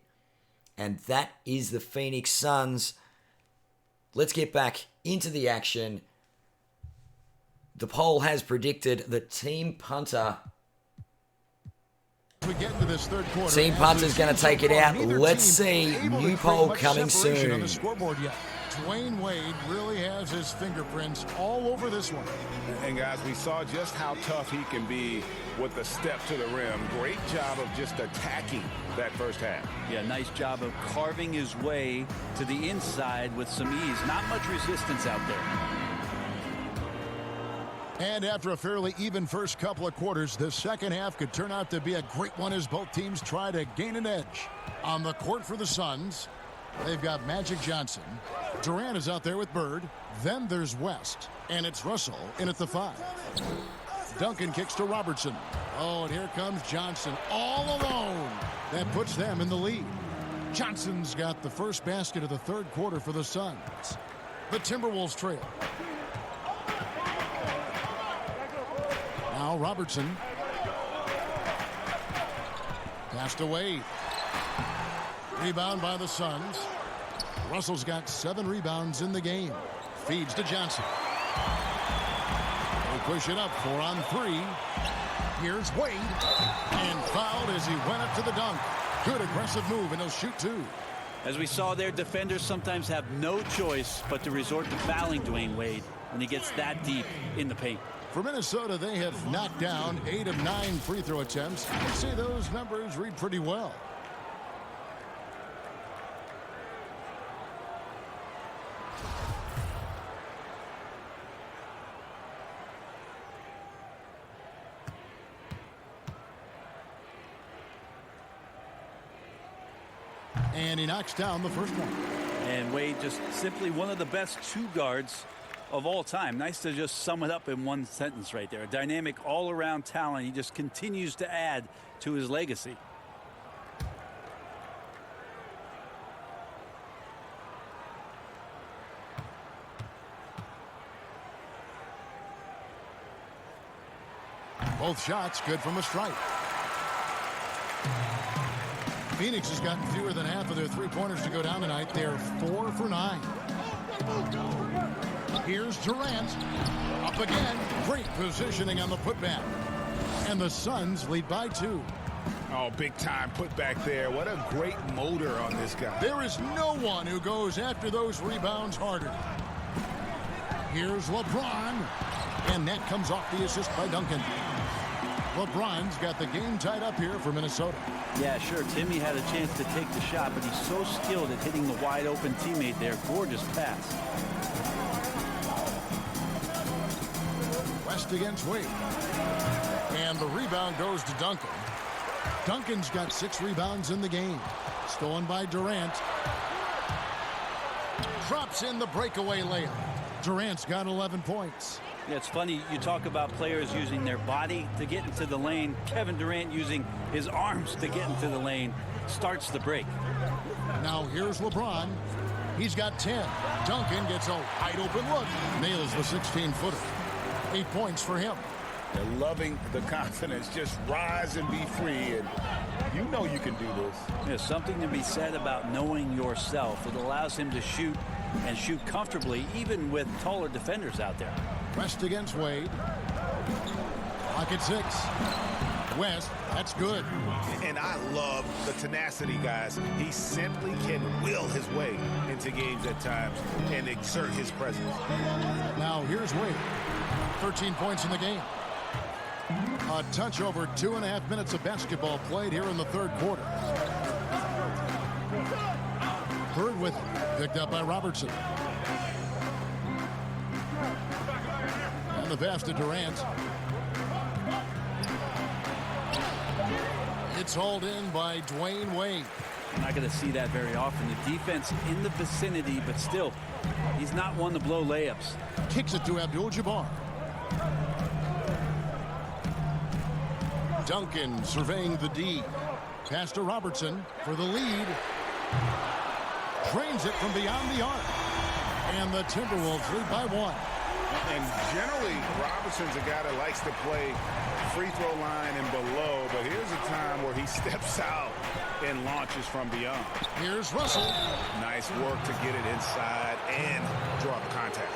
And that is the Phoenix Suns. Let's get back into the action. The poll has predicted the team punter. We get into this third quarter. Team punter's going to take it out. Let's see. New poll coming soon. Dwayne Wade really has his fingerprints all over this one. And guys, we saw just how tough he can be with a step to the rim. Great job of just attacking that first half. Yeah, nice job of carving his way to the inside with some ease. Not much resistance out there. And after a fairly even first couple of quarters, the second half could turn out to be a great one as both teams try to gain an edge. On the court for the Suns, they've got Magic Johnson. Durant is out there with Bird. Then there's West. And it's Russell in at the 5. Duncan kicks to Robertson. Oh, and here comes Johnson all alone. That puts them in the lead. Johnson's got the first basket of the third quarter for the Suns. The Timberwolves trail. Now Robertson. Passed away. Rebound by the Suns. Russell's got 7 rebounds in the game. Feeds to Johnson. They push it up 4 on 3. Here's Wade. And fouled as he went up to the dunk. Good aggressive move, and he'll shoot 2. As we saw there, defenders sometimes have no choice but to resort to fouling Dwayne Wade when he gets that deep in the paint. For Minnesota, they have knocked down 8 of 9 free throw attempts. I'd say those numbers read pretty well. And he knocks down the first one. And Wade just simply one of the best 2 guards of all time. Nice to just sum it up in one sentence right there. A dynamic all-around talent. He just continues to add to his legacy. Both shots good from a strike. Phoenix has gotten fewer than half of their three-pointers to go down tonight. They're 4 for 9. Here's Durant. Up again. Great positioning on the putback. And the Suns lead by 2. Oh, big time putback there. What a great motor on this guy. There is no one who goes after those rebounds harder. Here's LeBron. And that comes off the assist by Duncan. LeBron's got the game tied up here for Minnesota. Yeah, sure. Timmy had a chance to take the shot, but he's so skilled at hitting the wide open teammate there. Gorgeous pass. West against Wade. And the rebound goes to Duncan. Duncan's got 6 rebounds in the game. Stolen by Durant. Drops in the breakaway layup. Durant's got 11 points. Yeah, it's funny, you talk about players using their body to get into the lane. Kevin Durant using his arms to get into the lane starts the break. Now here's LeBron. He's got 10. Duncan gets a wide open look. Nails the 16-footer. 8 points for him. They're loving the confidence. Just rise and be free. And you know you can do this. There's something to be said about knowing yourself. It allows him to shoot and shoot comfortably, even with taller defenders out there. West against Wade. Clock at 6. West, that's good. And I love the tenacity, guys. He simply can will his way into games at times and exert his presence. Now here's Wade. 13 points in the game. A touch over 2.5 minutes of basketball played here in the third quarter. Bird with it. Picked up by Robertson. And the pass to Durant. It's hauled in by Dwayne Wade. I'm not going to see that very often. The defense in the vicinity, but still, he's not one to blow layups. Kicks it to Abdul-Jabbar. Duncan surveying the D. Pass to Robertson for the lead. Drains it from beyond the arc. And the Timberwolves lead by 1. And generally, Robertson's a guy that likes to play free throw line and below, but here's a time where he steps out and launches from beyond. Here's Russell. Nice work to get it inside and draw the contact.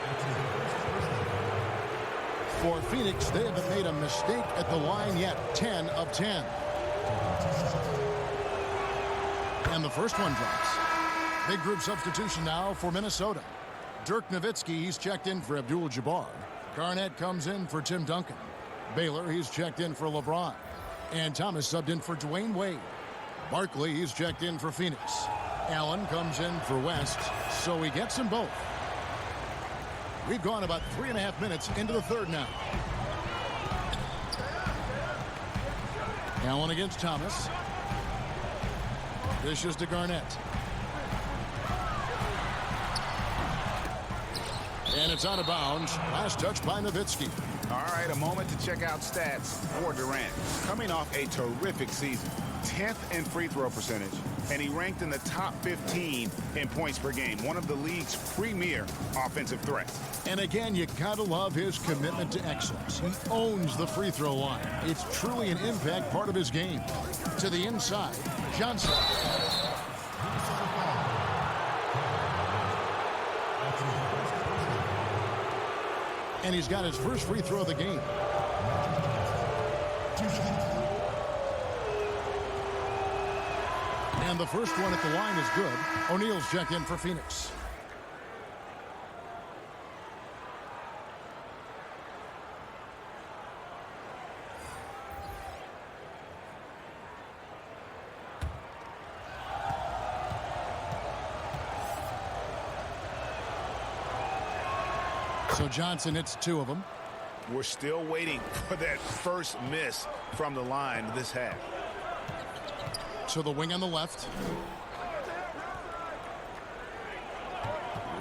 For Phoenix, they haven't made a mistake at the line yet. 10 of 10. And the first one drops. Big group substitution now for Minnesota. Dirk Nowitzki, he's checked in for Abdul-Jabbar. Garnett comes in for Tim Duncan. Baylor, he's checked in for LeBron. And Thomas subbed in for Dwayne Wade. Barkley, he's checked in for Phoenix. Allen comes in for West, so he gets them both. We've gone about 3.5 minutes into the third now. Allen against Thomas. Dishes to Garnett. And it's out of bounds. Last touch by Nowitzki. All right, a moment to check out stats for Durant. Coming off a terrific season, 10th in free throw percentage, and he ranked in the top 15 in points per game, one of the league's premier offensive threats. And again, you gotta love his commitment to excellence. He owns the free throw line. It's truly an impact part of his game. To the inside, Johnson. And he's got his first free throw of the game. And the first one at the line is good. O'Neal's checked in for Phoenix. So Johnson hits 2 of them. We're still waiting for that first miss from the line this half. So the wing on the left.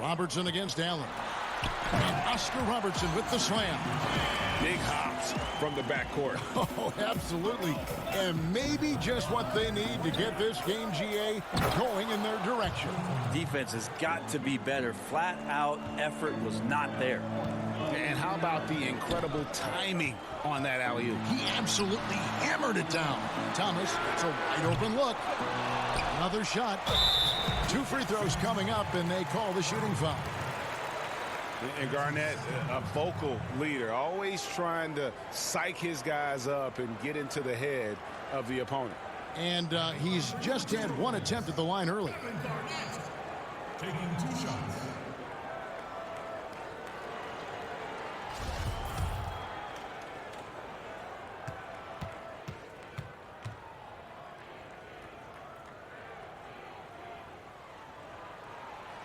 Robertson against Allen. And Oscar Robertson with the slam. Big hops from the backcourt. Oh, absolutely. And maybe just what they need to get this game, GA, going in their direction. Defense has got to be better. Flat out effort was not there. And how about the incredible timing on that alley-oop? He absolutely hammered it down. Thomas, it's a wide open look. Another shot. 2 free throws coming up, and they call the shooting foul. And Garnett, a vocal leader, always trying to psych his guys up and get into the head of the opponent. And he's just had 1 attempt at the line early. Taking 2 shots.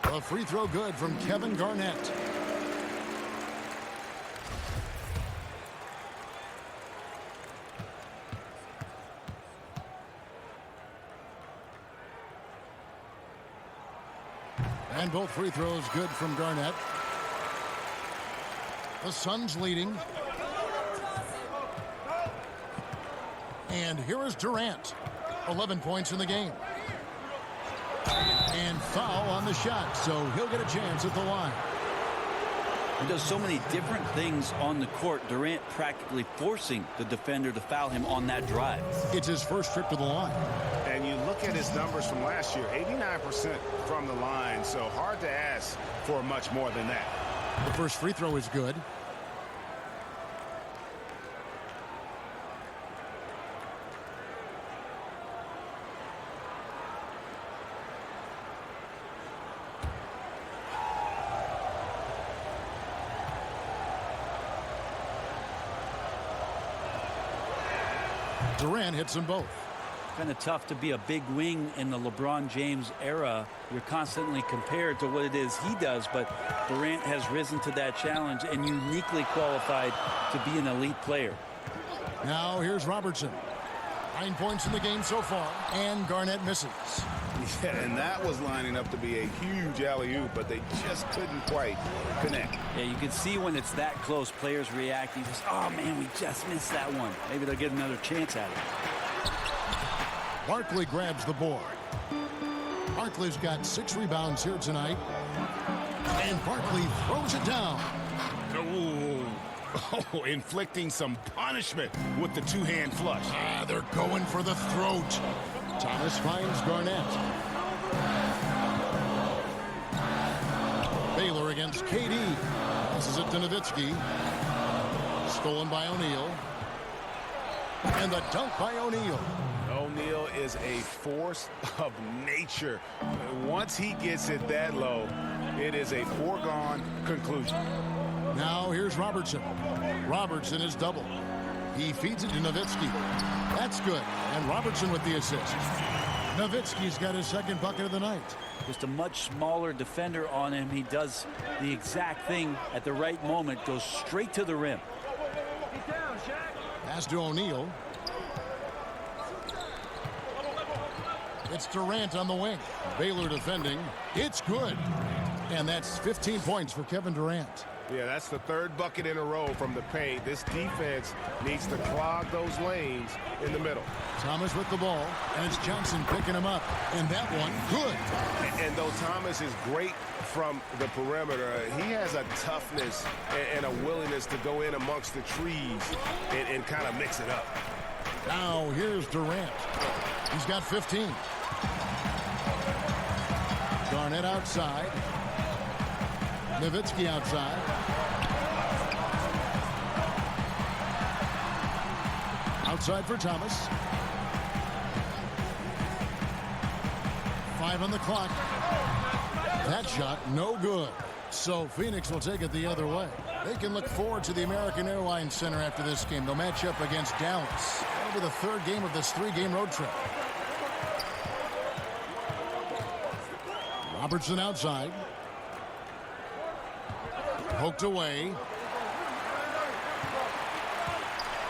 A free throw good from Kevin Garnett. And both free throws good from Garnett. The Suns leading. And here is Durant. 11 points in the game. And foul on the shot, so he'll get a chance at the line. He does so many different things on the court. Durant practically forcing the defender to foul him on that drive. It's his first trip to the line. And you look at his numbers from last year, 89% from the line, so hard to ask for much more than that. The first free throw is good. Durant hits them both. Kind of tough to be a big wing in the LeBron James era. You're constantly compared to what it is he does, but Durant has risen to that challenge and uniquely qualified to be an elite player. Now here's Robertson. 9 points in the game so far, and Garnett misses. Yeah, and that was lining up to be a huge alley-oop, but they just couldn't quite connect. Yeah, you can see when it's that close, players reacting. Just, oh, man, we just missed that one. Maybe they'll get another chance at it. Barkley grabs the board. Barkley's got 6 rebounds here tonight. And Barkley throws it down. Oh, inflicting some punishment with the 2-hand flush. They're going for the throat. Thomas finds Garnett. Baylor against KD. Passes it to Nowitzki. Stolen by O'Neal. And the dunk by O'Neal. O'Neal is a force of nature. Once he gets it that low, It is a foregone conclusion. Now here's Robertson. Robertson is double. He feeds it to Nowitzki. That's good. And Robertson with the assist. Nowitzki's got his second bucket of the night. Just a much smaller defender on him. He does the exact thing at the right moment. Goes straight to the rim. Pass to O'Neal. It's Durant on the wing. Baylor defending. It's good. And that's 15 points for Kevin Durant. Yeah, that's the third bucket in a row from the paint. This defense needs to clog those lanes in the middle. Thomas with the ball, and it's Johnson picking him up. And that one, good. And though Thomas is great from the perimeter, he has a toughness and a willingness to go in amongst the trees and kind of mix it up. Now here's Durant. He's got 15. Garnett outside. Nowitzki outside. Outside for Thomas. 5 on the clock. That shot, no good. So Phoenix will take it the other way. They can look forward to the American Airlines Center after this game. They'll match up against Dallas. That'll be the third game of this 3-game road trip. Robertson outside. Poked away.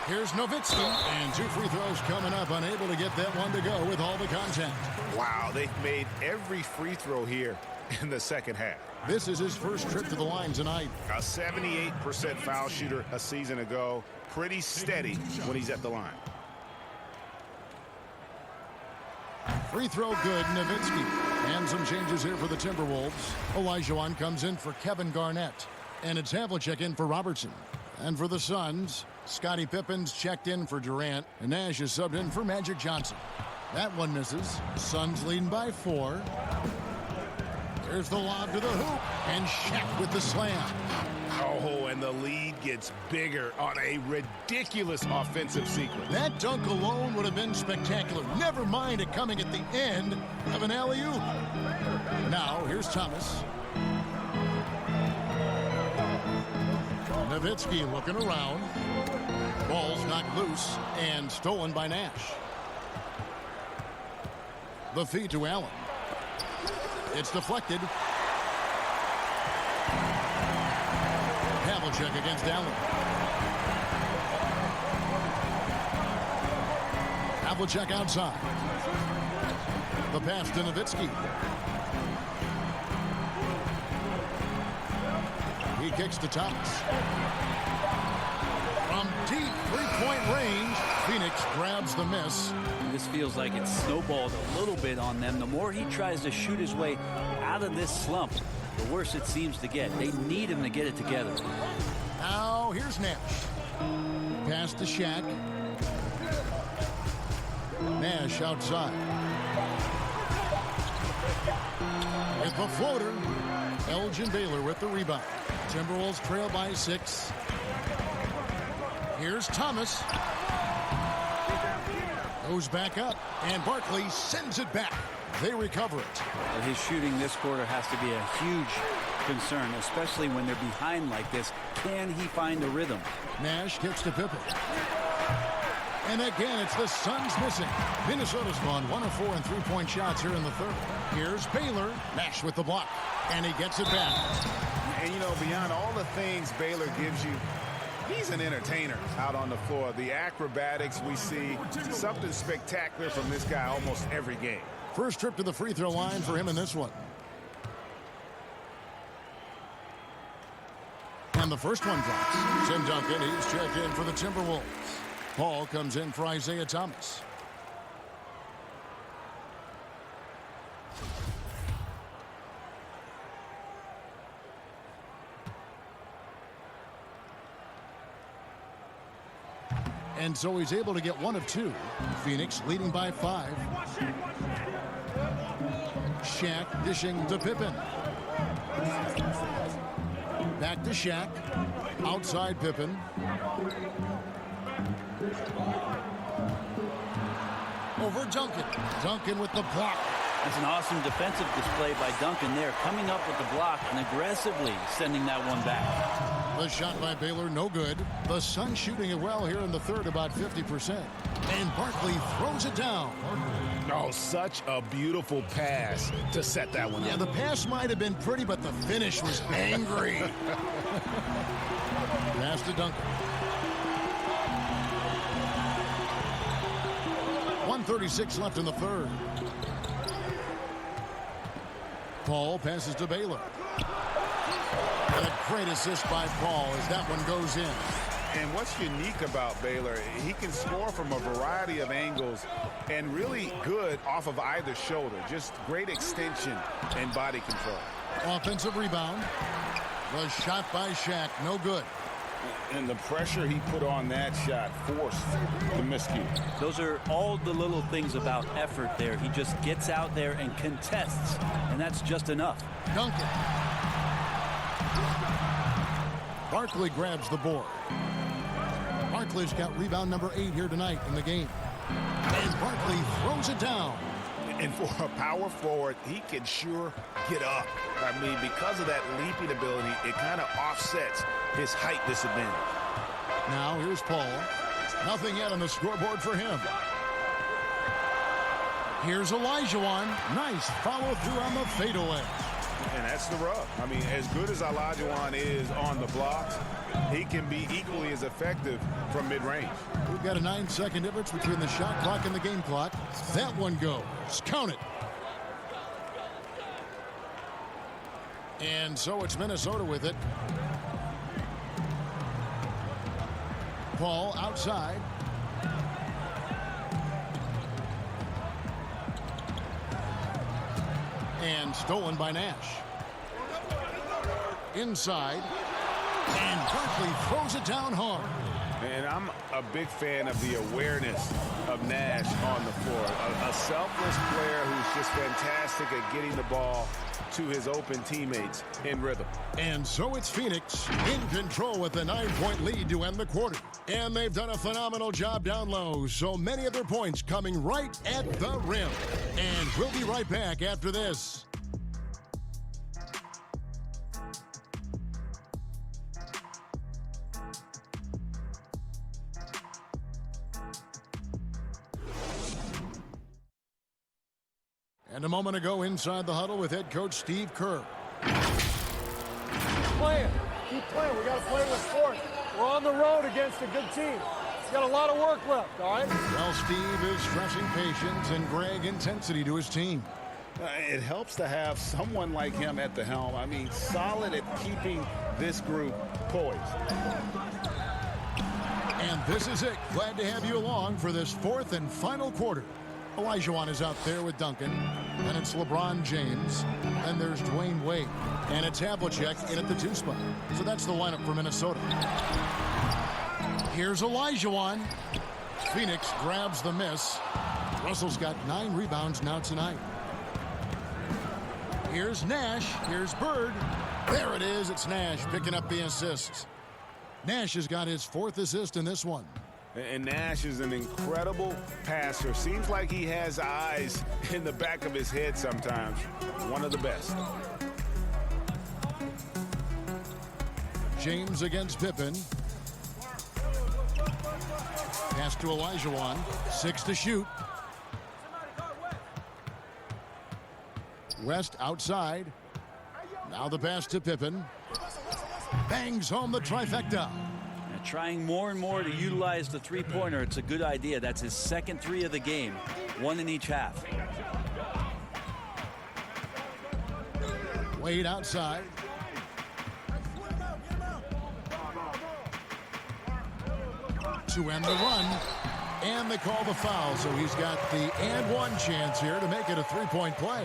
Here's Nowitzki, and 2 free throws coming up, unable to get that one to go with all the contact. Wow, they've made every free throw here in the second half. This is his first trip to the line tonight. A 78% foul shooter a season ago. Pretty steady when he's at the line. Free throw good, Nowitzki. And some changes here for the Timberwolves. Olajuwon comes in for Kevin Garnett. And it's Havlicek in for Robertson. And for the Suns, Scottie Pippen's checked in for Durant. And Nash is subbed in for Magic Johnson. That one misses. Suns leading by 4. There's the lob to the hoop. And Shaq with the slam. Oh, and the lead gets bigger on a ridiculous offensive sequence. That dunk alone would have been spectacular. Never mind it coming at the end of an alley-oop. Now, here's Thomas. Nowitzki looking around. Ball's knocked loose and stolen by Nash. The feed to Allen. It's deflected. Havlicek against Allen. Havlicek outside. The pass to Nowitzki. He kicks to Thomas. From deep three-point range, Phoenix grabs the miss. This feels like it's snowballed a little bit on them. The more he tries to shoot his way out of this slump, the worse it seems to get. They need him to get it together. Now here's Nash. Pass to Shaq. Nash outside. With the floater. Elgin Baylor with the rebound. Timberwolves trail by 6. Here's Thomas. Goes back up, and Barkley sends it back. They recover it. Well, his shooting this quarter has to be a huge concern, especially when they're behind like this. Can he find a rhythm? Nash kicks to Pippen. And again, it's the Suns missing. Minnesota's gone 1 of 4 in three-point shots here in the third. Here's Baylor. Nash with the block, and he gets it back. And, you know, beyond all the things Baylor gives you, he's an entertainer out on the floor. The acrobatics we see, something spectacular from this guy almost every game. First trip to the free throw line for him in this one. And the first one drops. Tim Duncan, he's checked in for the Timberwolves. Paul comes in for Isaiah Thomas. And so he's able to get 1 of 2. Phoenix leading by 5. Shaq dishing to Pippen. Back to Shaq. Outside Pippen. Over Duncan. Duncan with the block. That's an awesome defensive display by Duncan there, coming up with the block and aggressively sending that one back. The shot by Baylor, no good. The Suns shooting it well here in the third, about 50%. And Barkley throws it down. Oh, such a beautiful pass to set that one up. Yeah, the pass might have been pretty, but the finish was angry. Pass to Duncan. 1:36 left in the third. Paul passes to Baylor. And a great assist by Paul as that one goes in. And what's unique about Baylor, he can score from a variety of angles and really good off of either shoulder. Just great extension and body control. Offensive rebound. The shot by Shaq, no good. And the pressure he put on that shot forced the miscue. Those are all the little things about effort there. He just gets out there and contests, and that's just enough. Duncan. Barkley grabs the board. Barkley's got rebound number 8 here tonight in the game. And Barkley throws it down. And for a power forward, he can sure get up. I mean, because of that leaping ability, it kind of offsets his height disadvantage. Now here's Paul. Nothing yet on the scoreboard for him. Here's Olajuwon. Nice follow through on the fadeaway. And that's the rub. I mean, as good as Olajuwon is on the blocks, he can be equally as effective from mid-range. We've got a 9-second difference between the shot clock and the game clock. That one goes. Count it. And so it's Minnesota with it. Paul outside. And stolen by Nash. Inside. And Barkley throws it down hard. And I'm a big fan of the awareness of Nash on the floor. A selfless player who's just fantastic at getting the ball to his open teammates in rhythm. And so it's Phoenix in control with a 9-point lead to end the quarter. And they've done a phenomenal job down low. So many of their points coming right at the rim. And we'll be right back after this. And a moment ago inside the huddle with head coach Steve Kerr. Keep playing. Keep playing. We got to play with force. We're on the road against a good team. He's got a lot of work left, all right? Well, Steve is stressing patience and Greg intensity to his team. It helps to have someone like him at the helm. I mean, solid at keeping this group poised. And this is it. Glad to have you along for this fourth and final quarter. Olajuwon is out there with Duncan. And it's LeBron James. And there's Dwayne Wade. And it's Havlicek in at the 2 spot. So that's the lineup for Minnesota. Here's Olajuwon. Phoenix grabs the miss. Russell's got 9 rebounds now tonight. Here's Nash. Here's Bird. There it is. It's Nash picking up the assists. Nash has got his 4th assist in this one. And Nash is an incredible passer. Seems like he has eyes in the back of his head sometimes. One of the best. James against Pippen. Pass to Olajuwon. 6 to shoot. West outside. Now the pass to Pippen. Bangs home the trifecta. Trying more and more to utilize the three-pointer. It's a good idea. That's his second 3 of the game. 1 in each half. Wade outside. To end the run. And they call the foul. So he's got the and one chance here to make it a 3-point play.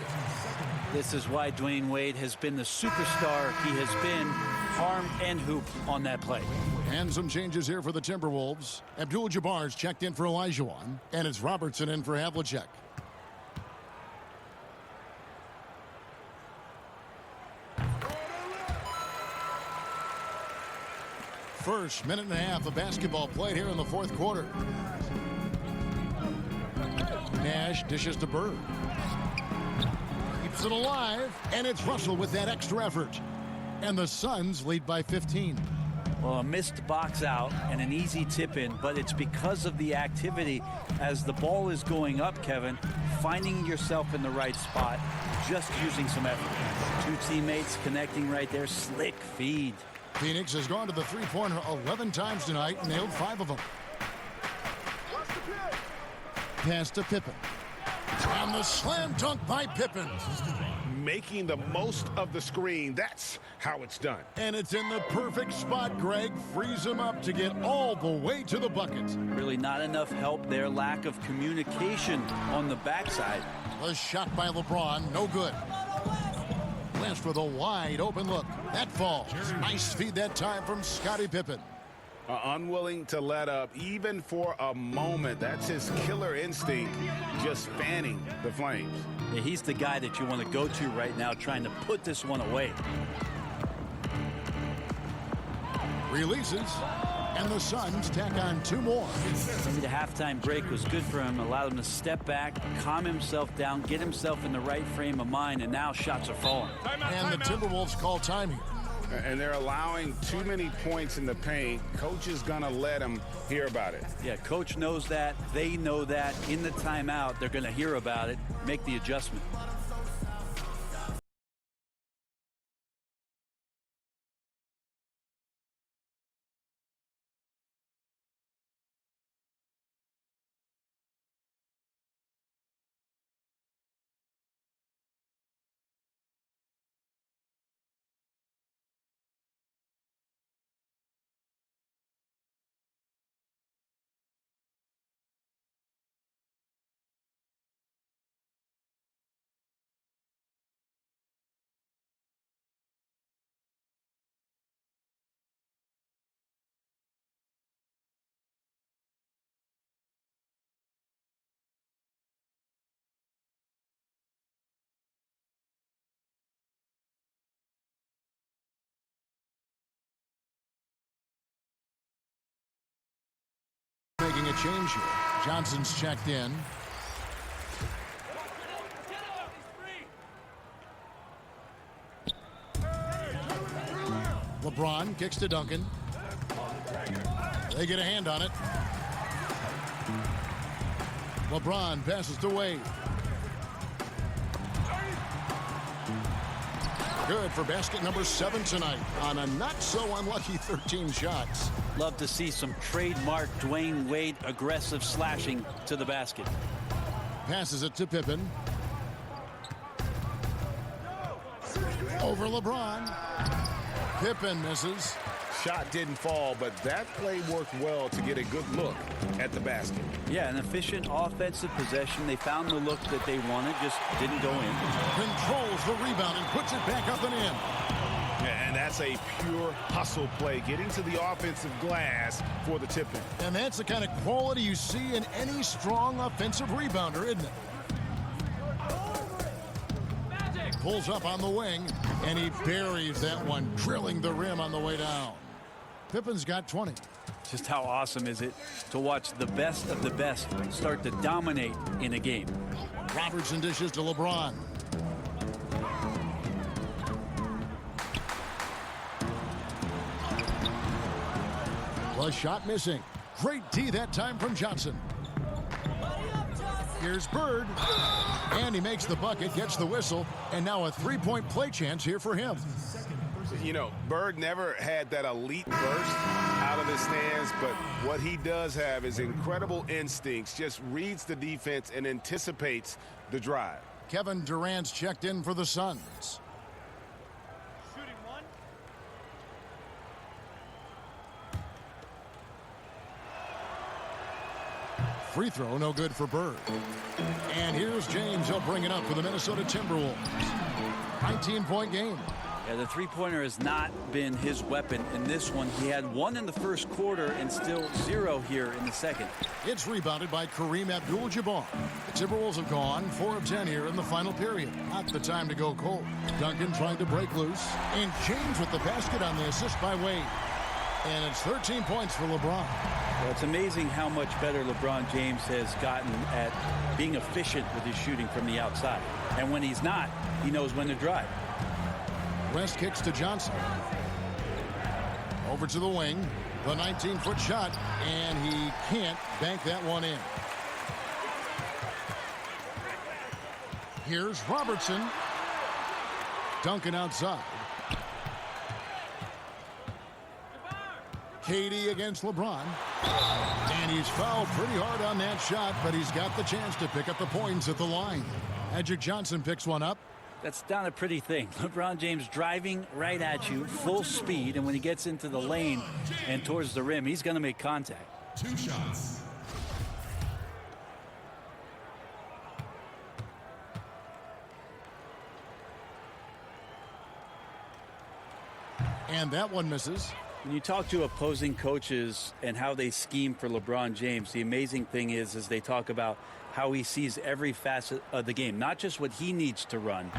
This is why Dwayne Wade has been the superstar he has been, harm and hoop on that play. And some changes here for the Timberwolves. Abdul-Jabbar's checked in for Olajuwon, and it's Robertson in for Havlicek. First minute and a half of basketball played here in the 4th quarter. Nash dishes to Bird. Keeps it alive, and it's Russell with that extra effort. And the Suns lead by 15. Well, a missed box out and an easy tip in, but it's because of the activity as the ball is going up, Kevin, finding yourself in the right spot, just using some effort. Two teammates connecting right there, slick feed. Phoenix has gone to the three-pointer 11 times tonight and nailed 5 of them. Pass to Pippen. And the slam dunk by Pippen. Making the most of the screen. That's how it's done. And it's in the perfect spot, Greg. Frees him up to get all the way to the bucket. Really not enough help there. Lack of communication on the backside. The shot by LeBron, no good. West with a wide open look. That falls. Nice feed that time from Scottie Pippen. Unwilling to let up even for a moment. That's his killer instinct, just fanning the flames. Yeah, he's the guy that you want to go to right now, trying to put this one away. Releases, and the Suns tack on 2 more. Maybe the halftime break was good for him, allowed him to step back, calm himself down, get himself in the right frame of mind, and now shots are falling. And the Timberwolves call time here. And they're allowing too many points in the paint. Coach is going to let them hear about it. Yeah, coach knows that. They know that. In the timeout, they're going to hear about it, make the adjustment. Making a change here. Johnson's checked in. LeBron kicks to Duncan. They get a hand on it. LeBron passes to Wade. Good for basket number 7 tonight on a not-so-unlucky 13 shots. Love to see some trademark Dwayne Wade aggressive slashing to the basket. Passes it to Pippen. Over LeBron. Pippen misses. Shot didn't fall, but that play worked well to get a good look at the basket. Yeah, an efficient offensive possession. They found the look that they wanted, just didn't go in. Controls the rebound and puts it back up and in. And that's a pure hustle play, getting to the offensive glass for the tip-in. And that's the kind of quality you see in any strong offensive rebounder, isn't it? Pulls up on the wing, and he buries that one, drilling the rim on the way down. Pippen's got 20. Just how awesome is it to watch the best of the best start to dominate in a game. Robertson dishes to LeBron. The shot missing. Great D that time from Johnson. Here's Bird. And he makes the bucket, gets the whistle, and now a three-point play chance here for him. You know, Bird never had that elite burst out of the stands, but what he does have is incredible instincts, just reads the defense and anticipates the drive. Kevin Durant's checked in for the Suns. Shooting one. Free throw, no good for Bird. And here's James. He'll bring it up for the Minnesota Timberwolves. 19-point game. Yeah, the three-pointer has not been his weapon in this one. He had 1 in the first quarter and still 0 here in the second. It's rebounded by Kareem Abdul-Jabbar. The Timberwolves have gone 4 of 10 here in the final period. Not the time to go cold. Duncan trying to break loose. And James with the basket on the assist by Wade. And it's 13 points for LeBron. Well, it's amazing how much better LeBron James has gotten at being efficient with his shooting from the outside. And when he's not, he knows when to drive. West kicks to Johnson. Over to the wing. The 19-foot shot. And he can't bank that one in. Here's Robertson. Duncan outside. KD against LeBron. And he's fouled pretty hard on that shot, but he's got the chance to pick up the points at the line. Magic Johnson picks one up. That's not a pretty thing. LeBron James driving right at you, full speed, and when he gets into the lane and towards the rim, he's going to make contact. 2 shots. And that one misses. When you talk to opposing coaches and how they scheme for LeBron James, the amazing thing is they talk about how he sees every facet of the game, not just what he needs to run,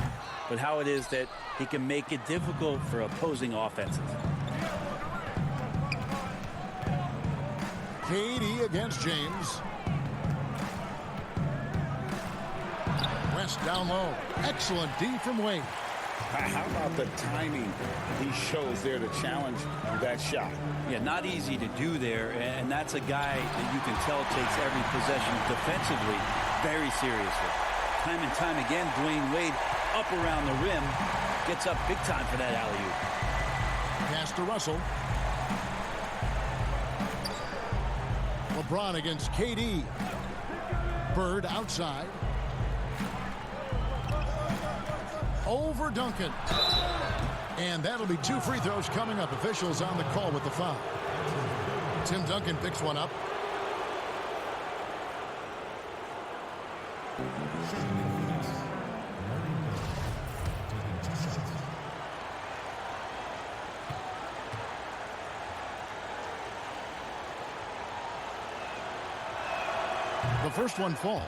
but how it is that he can make it difficult for opposing offenses. KD against James. West down low. Excellent D from Wade. How about the timing he shows there to challenge that shot? Yeah, not easy to do there, and that's a guy that you can tell takes every possession defensively very seriously. Time and time again, Dwayne Wade up around the rim, gets up big time for that alley-oop. Pass to Russell. LeBron against KD. Bird outside. Over Duncan. And that'll be 2 free throws coming up. Officials on the call with the foul. Tim Duncan picks one up. The first one falls.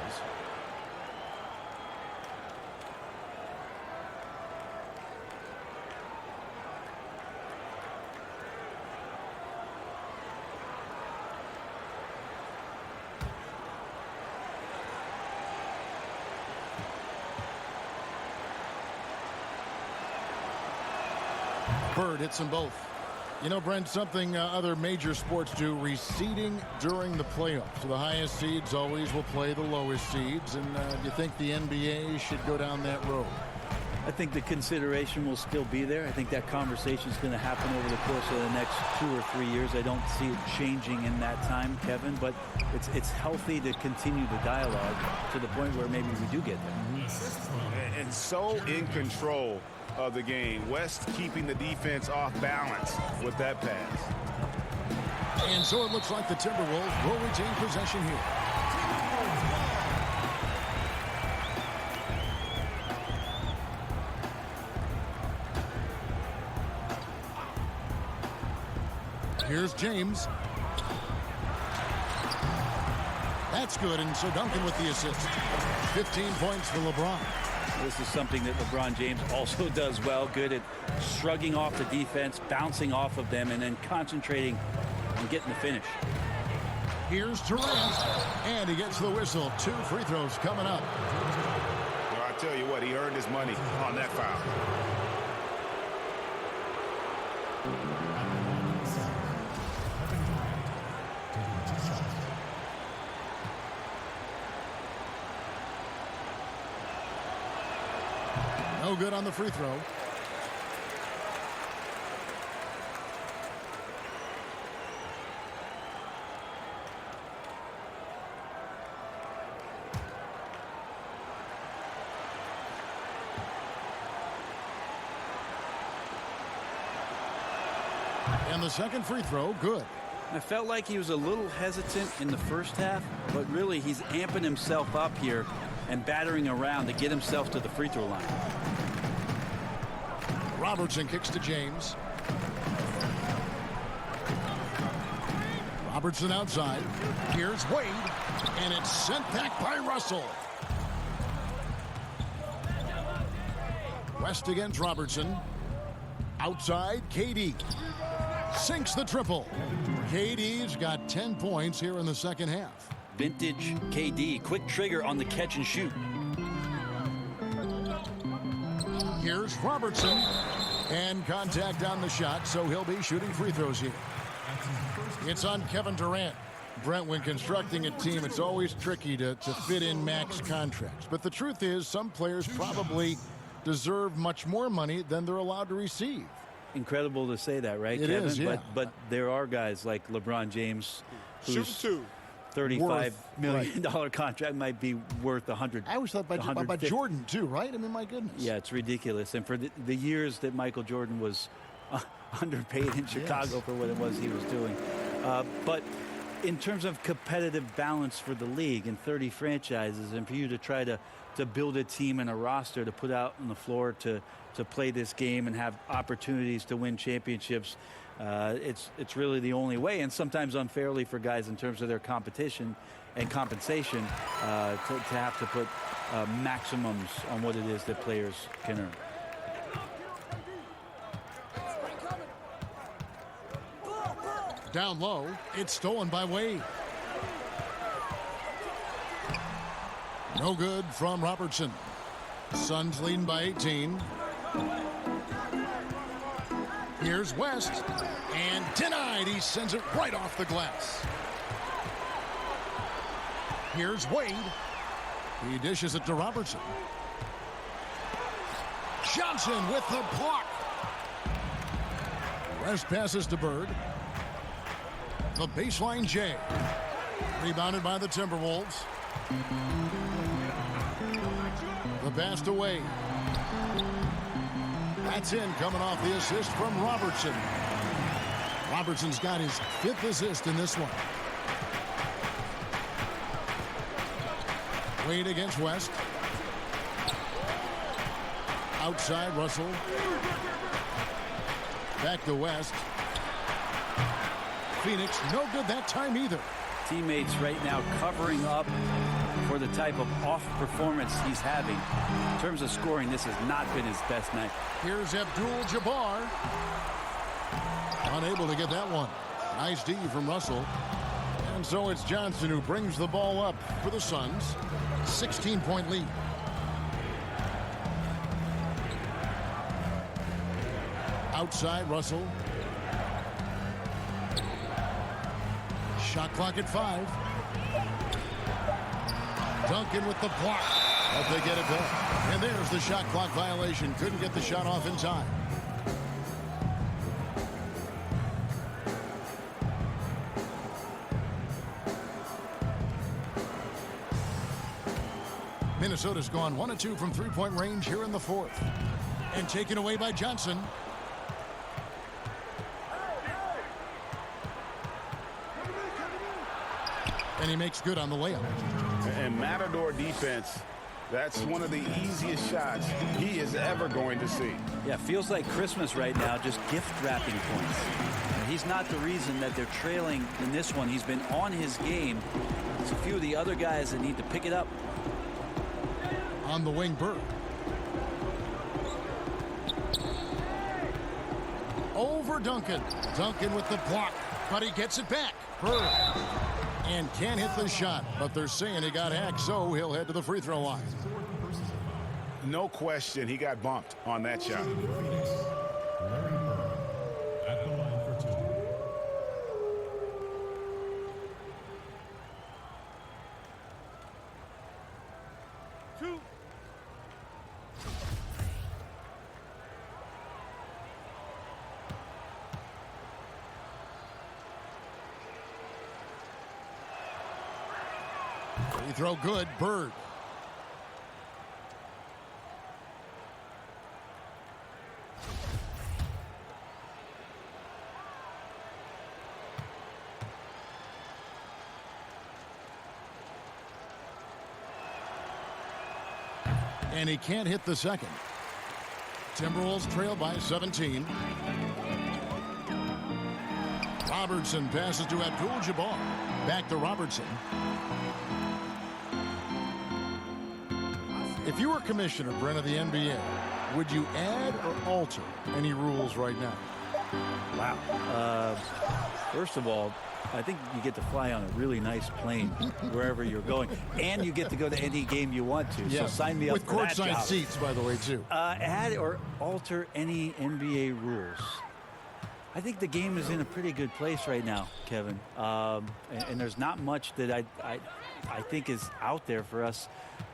Bird hits them both. You know, Brent, something other major sports do, reseeding during the playoffs. So the highest seeds always will play the lowest seeds. And do you think the NBA should go down that road? I think the consideration will still be there. I think that conversation is going to happen over the course of the next 2 or 3 years. I don't see it changing in that time, Kevin, but it's healthy to continue the dialogue to the point where maybe we do get there. And so in control of the game. West keeping the defense off balance with that pass. And so it looks like the Timberwolves will retain possession here. Here's James. That's good, and so Duncan with the assist. 15 points for LeBron. This is something that LeBron James also does well, good at shrugging off the defense, bouncing off of them, and then concentrating on getting the finish. Here's Durant, and he gets the whistle. 2 free throws coming up. Well, I tell you what, he earned his money on that foul. No good on the free throw. And the second free throw, good. I felt like he was a little hesitant in the first half, but really he's amping himself up here and battering around to get himself to the free throw line. Robertson kicks to James. Robertson outside. Here's Wade. And it's sent back by Russell. West against Robertson. Outside, KD. sinks the triple. KD's got 10 points here in the second half. Vintage KD, quick trigger on the catch and shoot. Here's Robertson, and contact on the shot, so he'll be shooting free throws here. It's on Kevin Durant. Brent, when constructing a team, it's always tricky to fit in max contracts. But the truth is, some players probably deserve much more money than they're allowed to receive. Incredible to say that, right, It Kevin? is, yeah. But there are guys like LeBron James, whose $35 million contract might be worth 100. I always thought about Jordan too, right? I mean, my goodness. Yeah, it's ridiculous. And for the years that Michael Jordan was underpaid in Chicago for what it was he was doing. But in terms of competitive balance for the league and 30 franchises, and for you to try to build a team and a roster to put out on the floor to play this game and have opportunities to win championships, it's really the only way, and sometimes unfairly for guys in terms of their competition and compensation to have to put maximums on what it is that players can earn. Down low, it's stolen by Wade. No good from Robertson. Suns leading by 18. Here's West, and denied. He sends it right off the glass. Here's Wade. He dishes it to Robertson. Johnson with the block. West passes to Bird. The baseline J. Rebounded by the Timberwolves. The pass to Wade. That's in, coming off the assist from Robertson. Robertson's got his 5th assist in this one. Wade against West. Outside Russell. Back to West. Phoenix, no good that time either. Teammates right now covering up for the type of off performance he's having. In terms of scoring, this has not been his best night. Here's Abdul-Jabbar. Unable to get that one. Nice D from Russell. And so it's Johnson who brings the ball up for the Suns. 16-point lead. Outside Russell. Shot clock at 5. Duncan with the block. But they get it back. And there's the shot clock violation. Couldn't get the shot off in time. Minnesota's gone 1 of 2 from three-point range here in the 4th. And taken away by Johnson. And he makes good on the layup. And Matador defense, that's one of the easiest shots he is ever going to see. Yeah, feels like Christmas right now, just gift wrapping points. And he's not the reason that they're trailing in this one. He's been on his game. It's a few of the other guys that need to pick it up. On the wing, Bird. Over Duncan. Duncan with the block, but he gets it back. Bird. And can't hit the shot, but they're saying he got hacked, so he'll head to the free throw line. No question, he got bumped on that shot. At the line for 2. 2. Free throw good. Bird. And he can't hit the second. Timberwolves trail by 17. Robertson passes to Abdul-Jabbar. Back to Robertson. If you were commissioner, Brent, of the NBA, would you add or alter any rules right now? Wow. First of all, I think you get to fly on a really nice plane wherever you're going, and you get to go to any game you want to. Yeah. So sign me up with for that courtside job. seats, by the way, too. Add or alter any NBA rules. I think the game is in a pretty good place right now, Kevin. And there's not much that I think is out there for us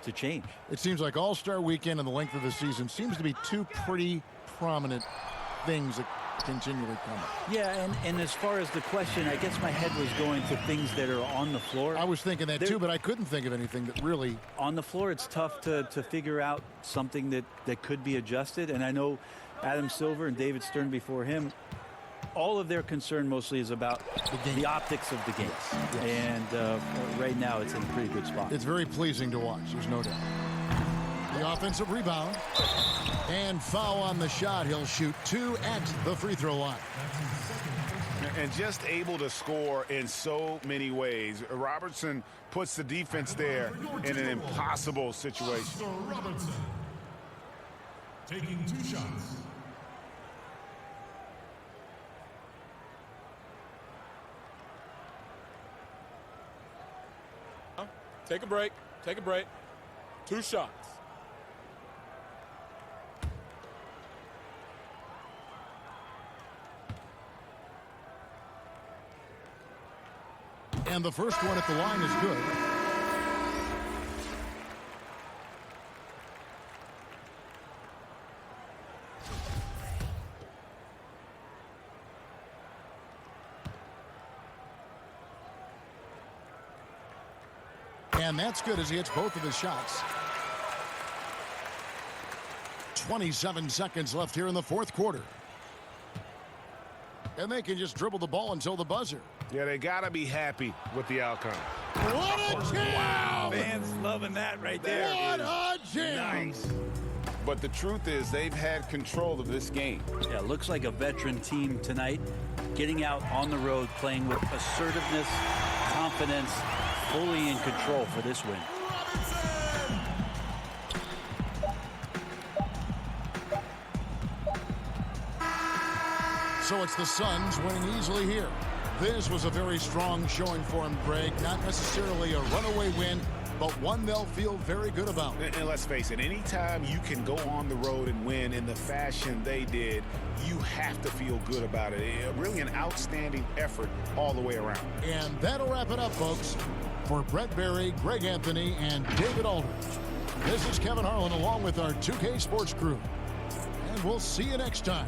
to change. It seems like All-Star Weekend and the length of the season seems to be two pretty prominent things that continually come up. Yeah, and as far as the question, I guess my head was going to things that are on the floor. I was thinking that too, but I couldn't think of anything that really... On the floor, it's tough to figure out something that could be adjusted. And I know Adam Silver and David Stern before him, all of their concern mostly is about the optics of the game. Yes. And right now, it's in a pretty good spot. It's very pleasing to watch, there's no doubt. The offensive rebound. And foul on the shot. He'll shoot 2 at the free throw line. And just able to score in so many ways. Robertson puts the defense there in an impossible situation. Robertson taking 2 shots. Take a break. Take a break. 2 shots. And the first one at the line is good. And that's good as he hits both of his shots. 27 seconds left here in the fourth quarter. And they can just dribble the ball until the buzzer. Yeah, they got to be happy with the outcome. What a jam! Wow, fans loving that right there. What a jam! Nice. But the truth is they've had control of this game. Yeah, looks like a veteran team tonight, getting out on the road, playing with assertiveness, confidence, fully in control for this win. So it's the Suns winning easily here. This was a very strong showing for him, Greg. Not necessarily a runaway win, but one they'll feel very good about. And let's face it, anytime you can go on the road and win in the fashion they did, you have to feel good about it. Really an outstanding effort all the way around. And that'll wrap it up, folks. For Brett Berry, Greg Anthony, and David Aldridge, this is Kevin Harlan along with our 2K Sports crew. And we'll see you next time.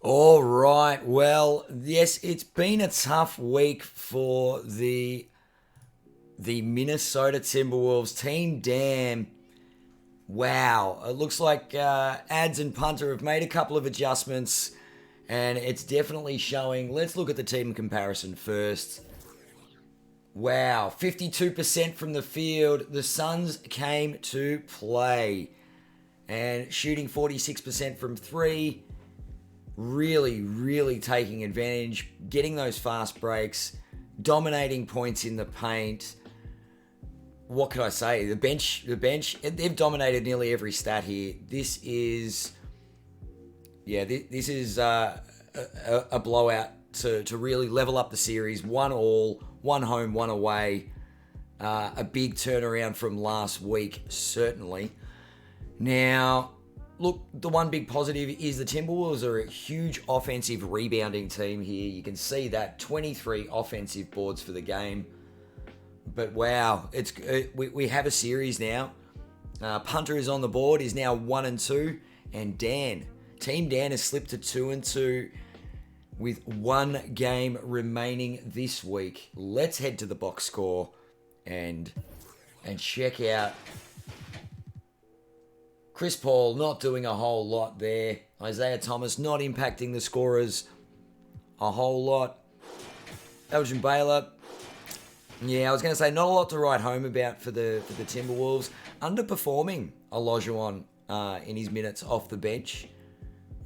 All right. Well, yes, it's been a tough week for the Minnesota Timberwolves. Team Dan. Wow. It looks like Ads and Punter have made a couple of adjustments, and it's definitely showing. Let's look at the team comparison first. Wow. 52% from the field. The Suns came to play. And shooting 46% from 3. Really, really taking advantage, getting those fast breaks, dominating points in the paint. What can I say? The bench, they've dominated nearly every stat here. This is a blowout to really level up the series. 1-1, 1 home, 1 away. A big turnaround from last week, certainly. Now, look, the one big positive is the Timberwolves are a huge offensive rebounding team here. You can see that 23 offensive boards for the game. But wow, we have a series now. Punter is on the board. He's now 1-2, and Team Dan has slipped to 2-2 with 1 game remaining this week. Let's head to the box score and check out. Chris Paul not doing a whole lot there. Isaiah Thomas not impacting the scorers a whole lot. Elgin Baylor, yeah, I was going to say not a lot to write home about for the Timberwolves. Underperforming Olajuwon in his minutes off the bench.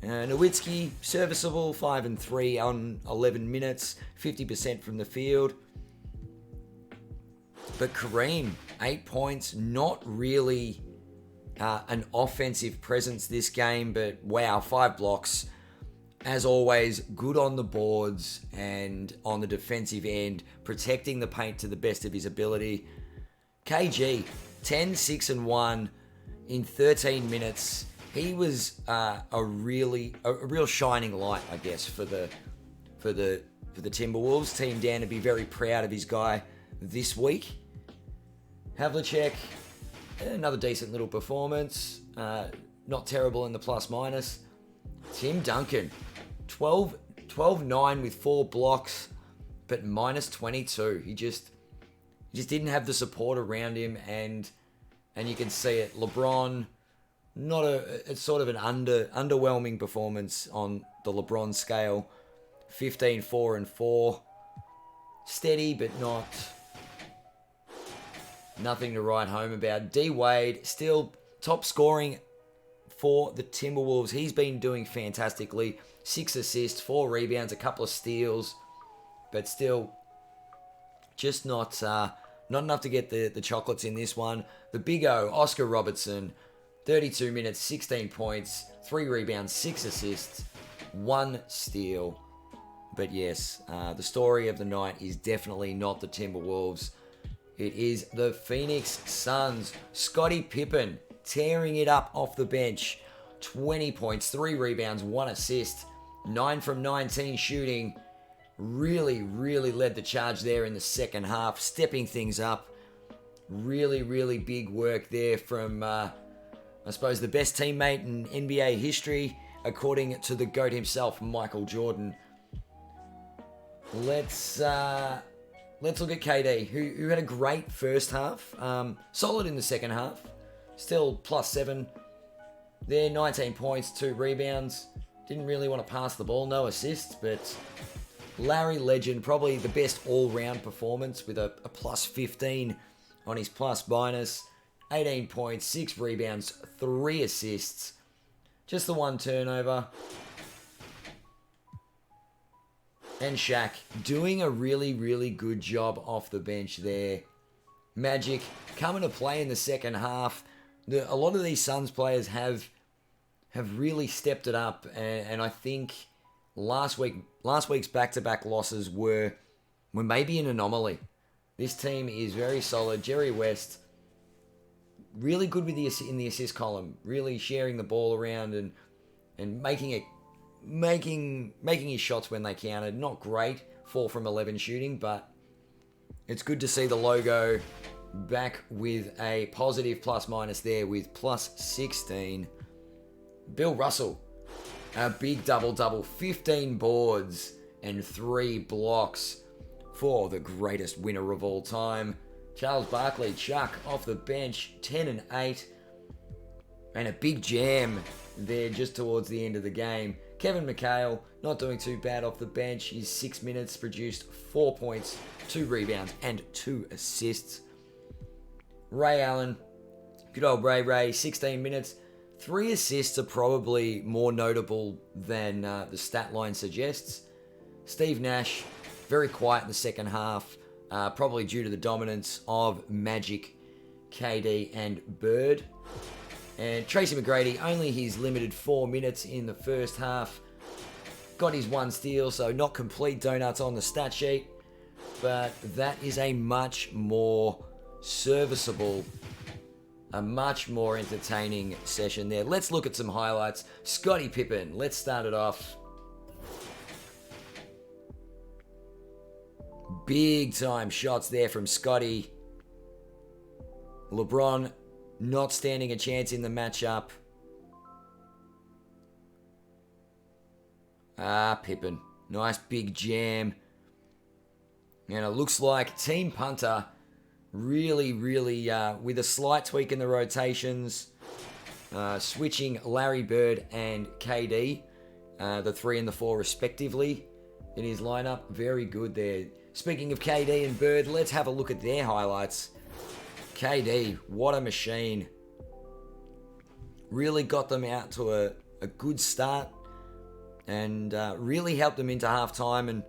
Nowitzki, serviceable, 5-3 on 11 minutes, 50% from the field. But Kareem, 8 points, not really an offensive presence this game, but wow, 5 blocks. As always, good on the boards and on the defensive end, protecting the paint to the best of his ability. KG, 10, 6, and 1 in 13 minutes. He was a real shining light, I guess, for the Timberwolves. Team Dan to be very proud of his guy this week. Havlicek, another decent little performance. Not terrible in the plus minus. Tim Duncan, 12-9 with 4 blocks, but minus 22. He just didn't have the support around him, and you can see it. LeBron, it's sort of an underwhelming performance on the LeBron scale. 15, 4, and 4. Steady, but nothing to write home about. D Wade, still top scoring for the Timberwolves. He's been doing fantastically. 6 assists, 4 rebounds, a couple of steals, but still just not enough to get the chocolates in this one. The Big O, Oscar Robertson, 32 minutes, 16 points, 3 rebounds, 6 assists, 1 steal. But yes, the story of the night is definitely not the Timberwolves. It is the Phoenix Suns. Scottie Pippen tearing it up off the bench. 20 points, 3 rebounds, 1 assist, 9 from 19 shooting. Really, really led the charge there in the second half, stepping things up. Really, really big work there from, I suppose, the best teammate in NBA history, according to the GOAT himself, Michael Jordan. Let's look at KD, who had a great first half. Solid in the second half. Still plus 7. There, 19 points, 2 rebounds. Didn't really want to pass the ball, no assists, but Larry Legend, probably the best all-round performance with a plus 15 on his plus minus. 18 points, 6 rebounds, 3 assists. Just the 1 turnover. And Shaq doing a really, really good job off the bench there. Magic coming to play in the second half. A lot of these Suns players have really stepped it up, and I think last week's back-to-back losses were maybe an anomaly. This team is very solid. Jerry West, really good with in the assist column, really sharing the ball around and making his shots when they counted. Not great, 4 from 11 shooting, but it's good to see the logo back with a positive plus minus there with plus 16. Bill Russell, a big double-double, 15 boards and 3 blocks for the greatest winner of all time. Charles Barkley, Chuck, off the bench, 10 and 8. And a big jam there just towards the end of the game. Kevin McHale, not doing too bad off the bench. His 6 minutes produced 4 points, 2 rebounds, and 2 assists. Ray Allen, good old Ray, 16 minutes. 3 assists are probably more notable than the stat line suggests. Steve Nash, very quiet in the second half, probably due to the dominance of Magic, KD, and Bird. And Tracy McGrady, only his limited 4 minutes in the first half. Got his 1 steal, so not complete donuts on the stat sheet. But that is a much more serviceable, a much more entertaining session there. Let's look at some highlights. Scottie Pippen, let's start it off. Big time shots there from Scottie. LeBron not standing a chance in the matchup. Pippen. Nice big jam. And it looks like Team Punter really, with a slight tweak in the rotations, switching Larry Bird and KD, the 3 and the 4 respectively, in his lineup. Very good there. Speaking of KD and Bird, let's have a look at their highlights. KD, what a machine. Really got them out to a good start and really helped them into halftime. And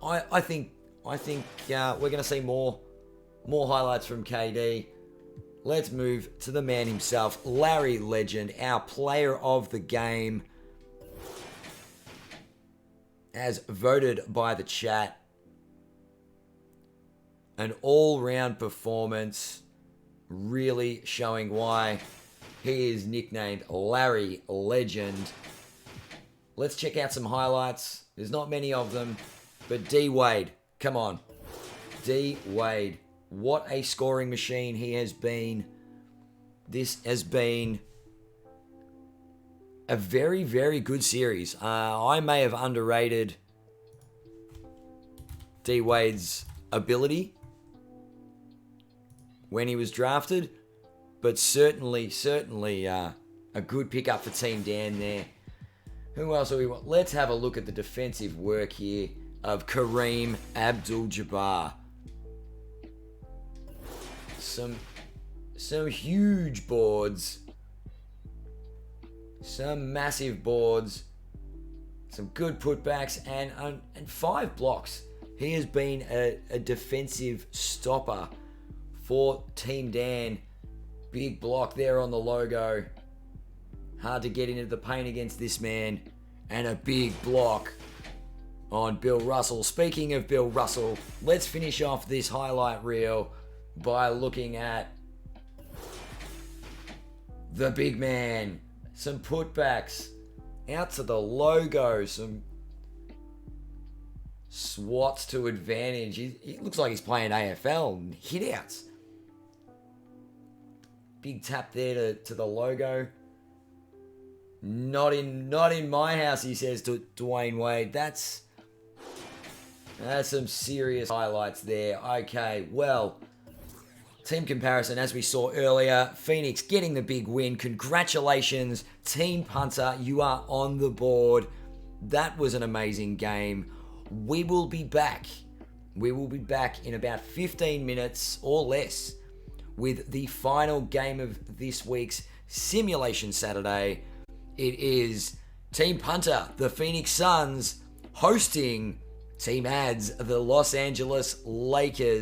I think we're going to see more more highlights from KD. Let's move to the man himself, Larry Legend, our player of the game, as voted by the chat. An all-round performance, really showing why he is nicknamed Larry Legend. Let's check out some highlights. There's not many of them, but D Wade, come on. D Wade, what a scoring machine he has been. This has been a very, very good series. I may have underrated D Wade's ability when he was drafted, but certainly a good pickup for Team Dan there. Who else do we want? Let's have a look at the defensive work here of Kareem Abdul-Jabbar. Some huge boards. Some massive boards. Some good putbacks and 5 blocks. He has been a defensive stopper for Team Dan. Big block there on the logo. Hard to get into the paint against this man. And a big block on Bill Russell. Speaking of Bill Russell, let's finish off this highlight reel by looking at the big man. Some putbacks out to the logo. Some swats to advantage. He looks like he's playing AFL. Hit-outs. Big tap there to the logo. Not in my house, he says to Dwayne Wade. That's some serious highlights there. Okay, well, team comparison, as we saw earlier, Phoenix getting the big win. Congratulations, Team Punter. You are on the board. That was an amazing game. We will be back. We will be back in about 15 minutes or less with the final game of this week's Simulation Saturday. It is Team Punter, the Phoenix Suns, hosting Team Ads, the Los Angeles Lakers.